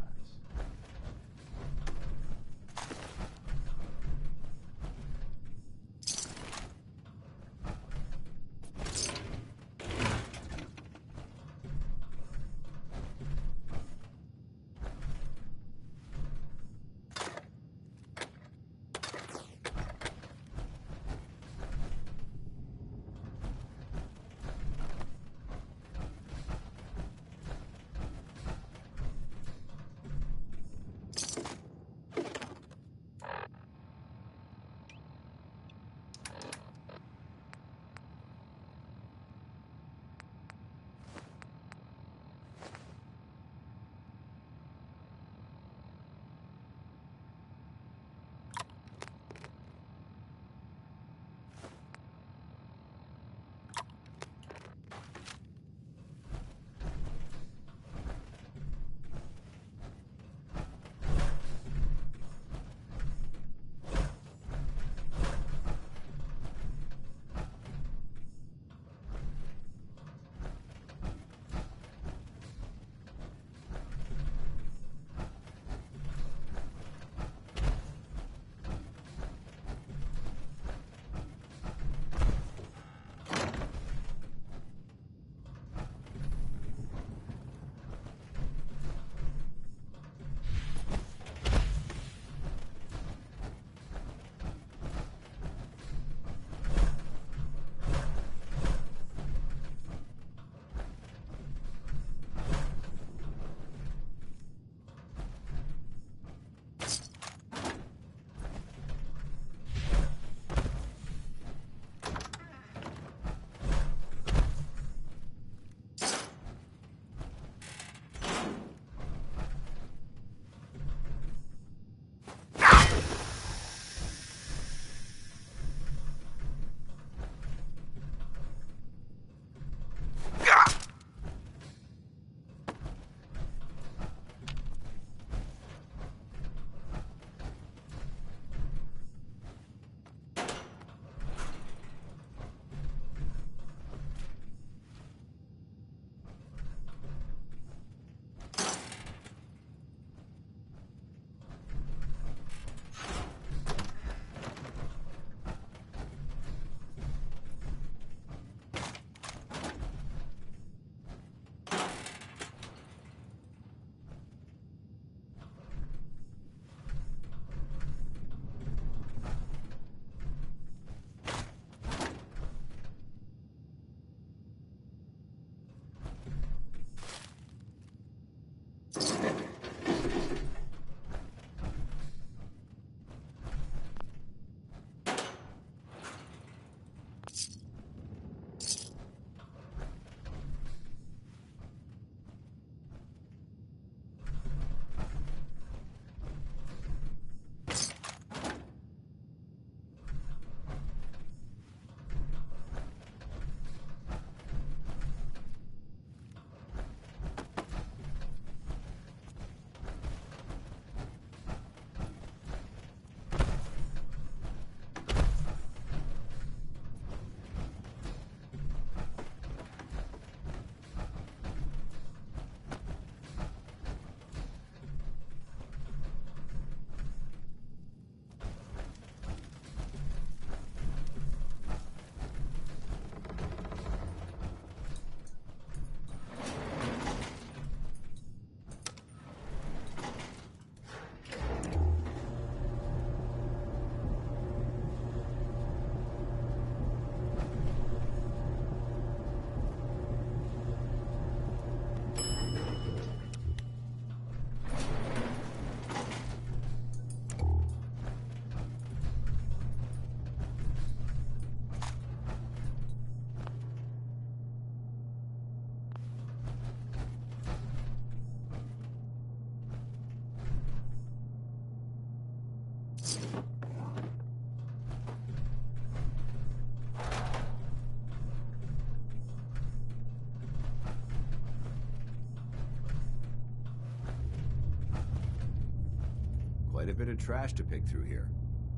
Quite a bit of trash to pick through here.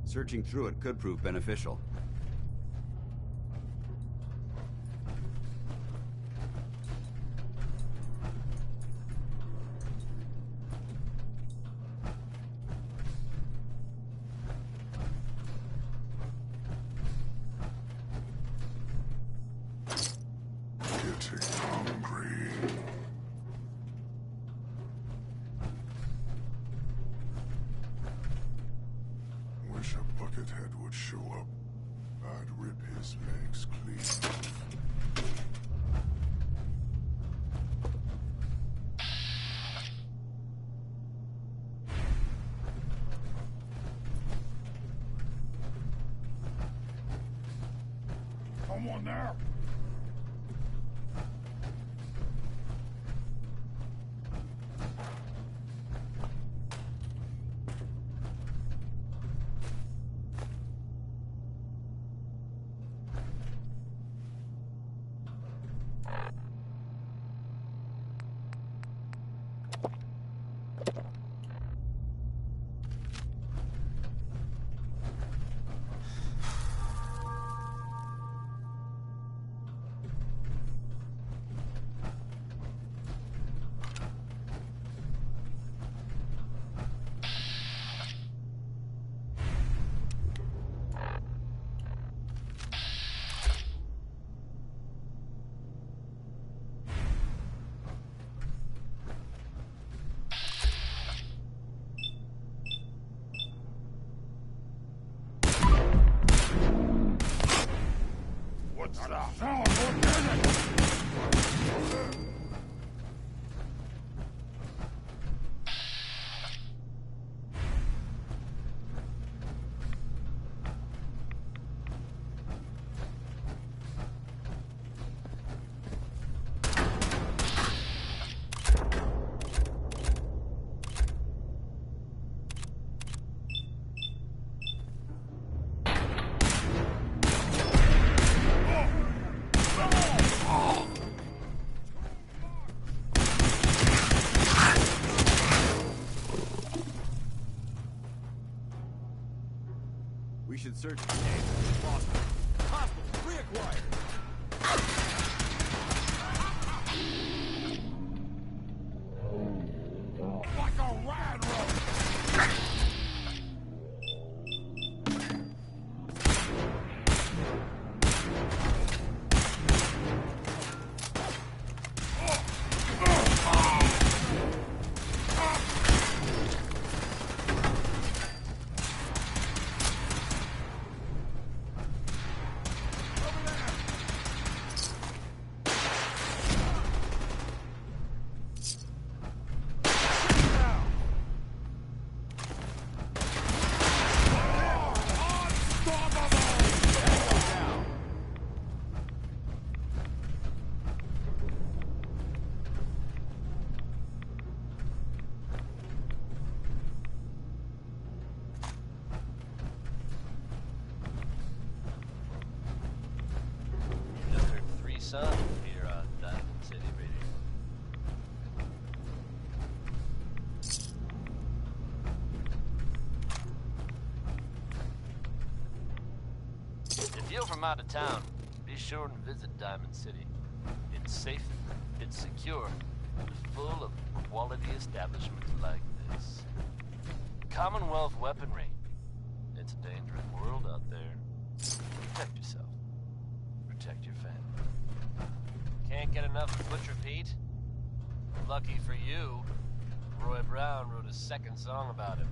Searching through it could prove beneficial. Wish a buckethead would show up. I'd rip his legs clean off. Someone there! What's that sound? What is it? We should search the cave. Hostiles reacquired! Like a rad roll! Just heard 3 Sun here on Diamond City Radio. If you're from out of town, be sure and visit Diamond City. It's safe, it's secure, and full of quality establishments like this. Commonwealth weaponry. It's a dangerous world out there. Protect yourself. Protect your family. Can't get enough of Butcher Pete? Lucky for you, Roy Brown wrote a second song about him.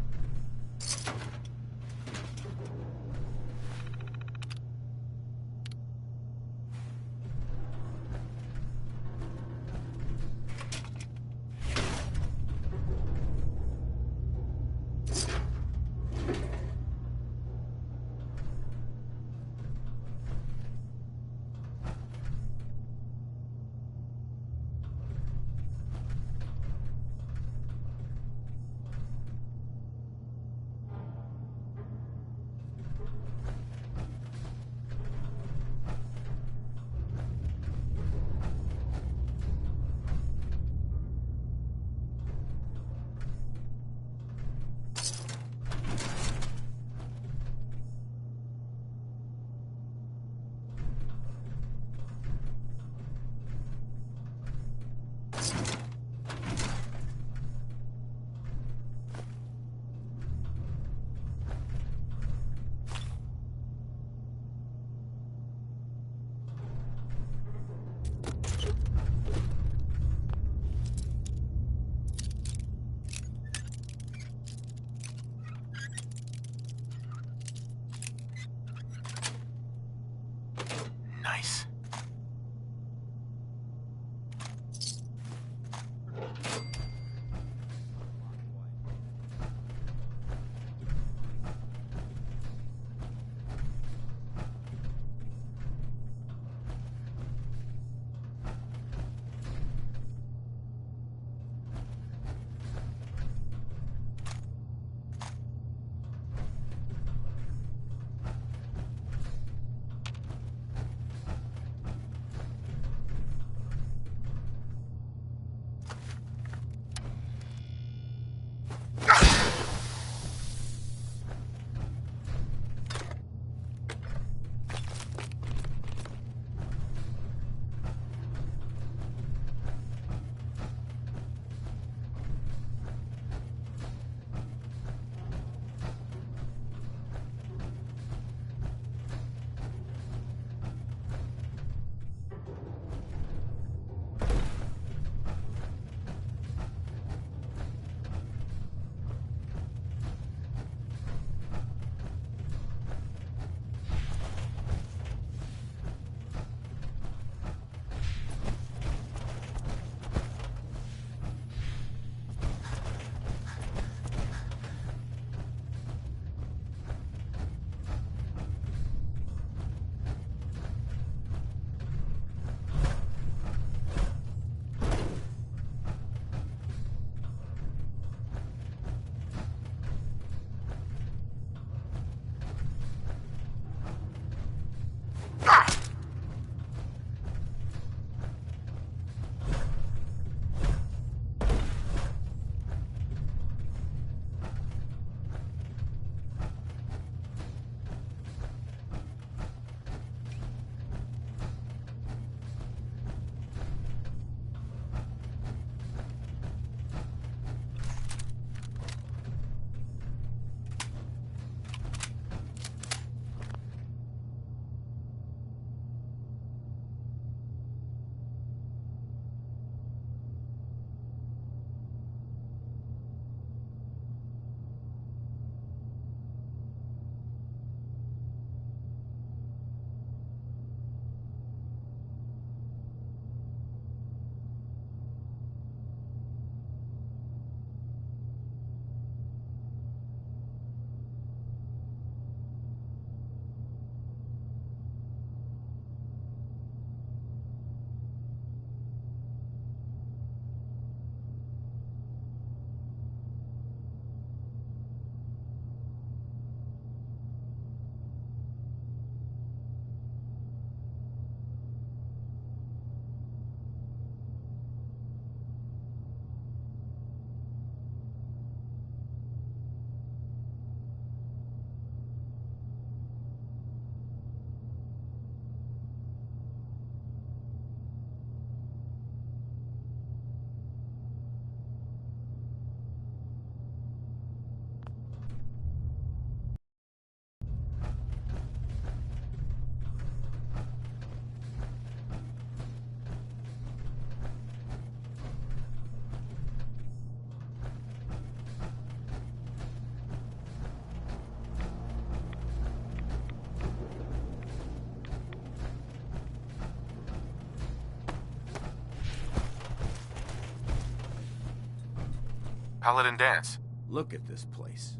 Paladin Dance. Look at this place.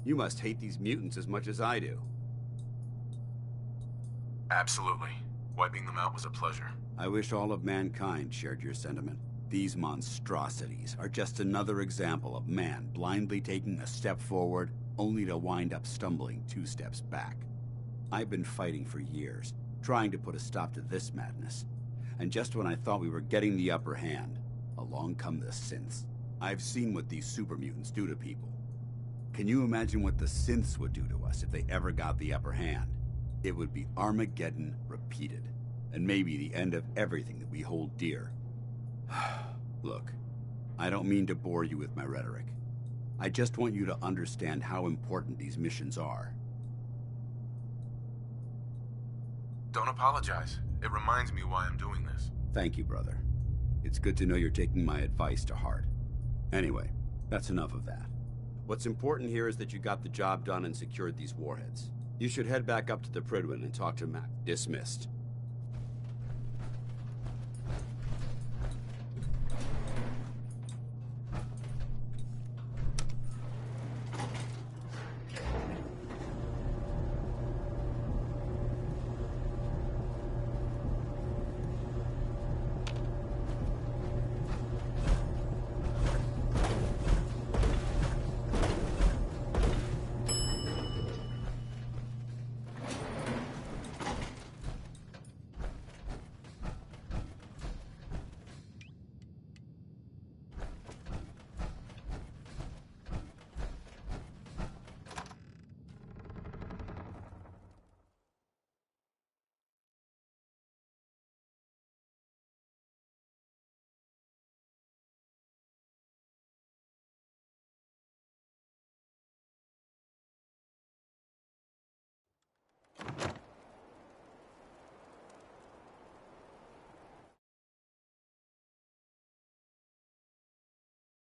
You must hate these mutants as much as I do. Absolutely. Wiping them out was a pleasure. I wish all of mankind shared your sentiment. These monstrosities are just another example of man blindly taking a step forward, only to wind up stumbling 2 steps back. I've been fighting for years, trying to put a stop to this madness. And just when I thought we were getting the upper hand, along come the synths. I've seen what these super mutants do to people. Can you imagine what the synths would do to us if they ever got the upper hand? It would be Armageddon repeated, and maybe the end of everything that we hold dear. Look, I don't mean to bore you with my rhetoric. I just want you to understand how important these missions are. Don't apologize. It reminds me why I'm doing this. Thank you, brother. It's good to know you're taking my advice to heart. Anyway, that's enough of that. What's important here is that you got the job done and secured these warheads. You should head back up to the Prydwen and talk to Mac. Dismissed.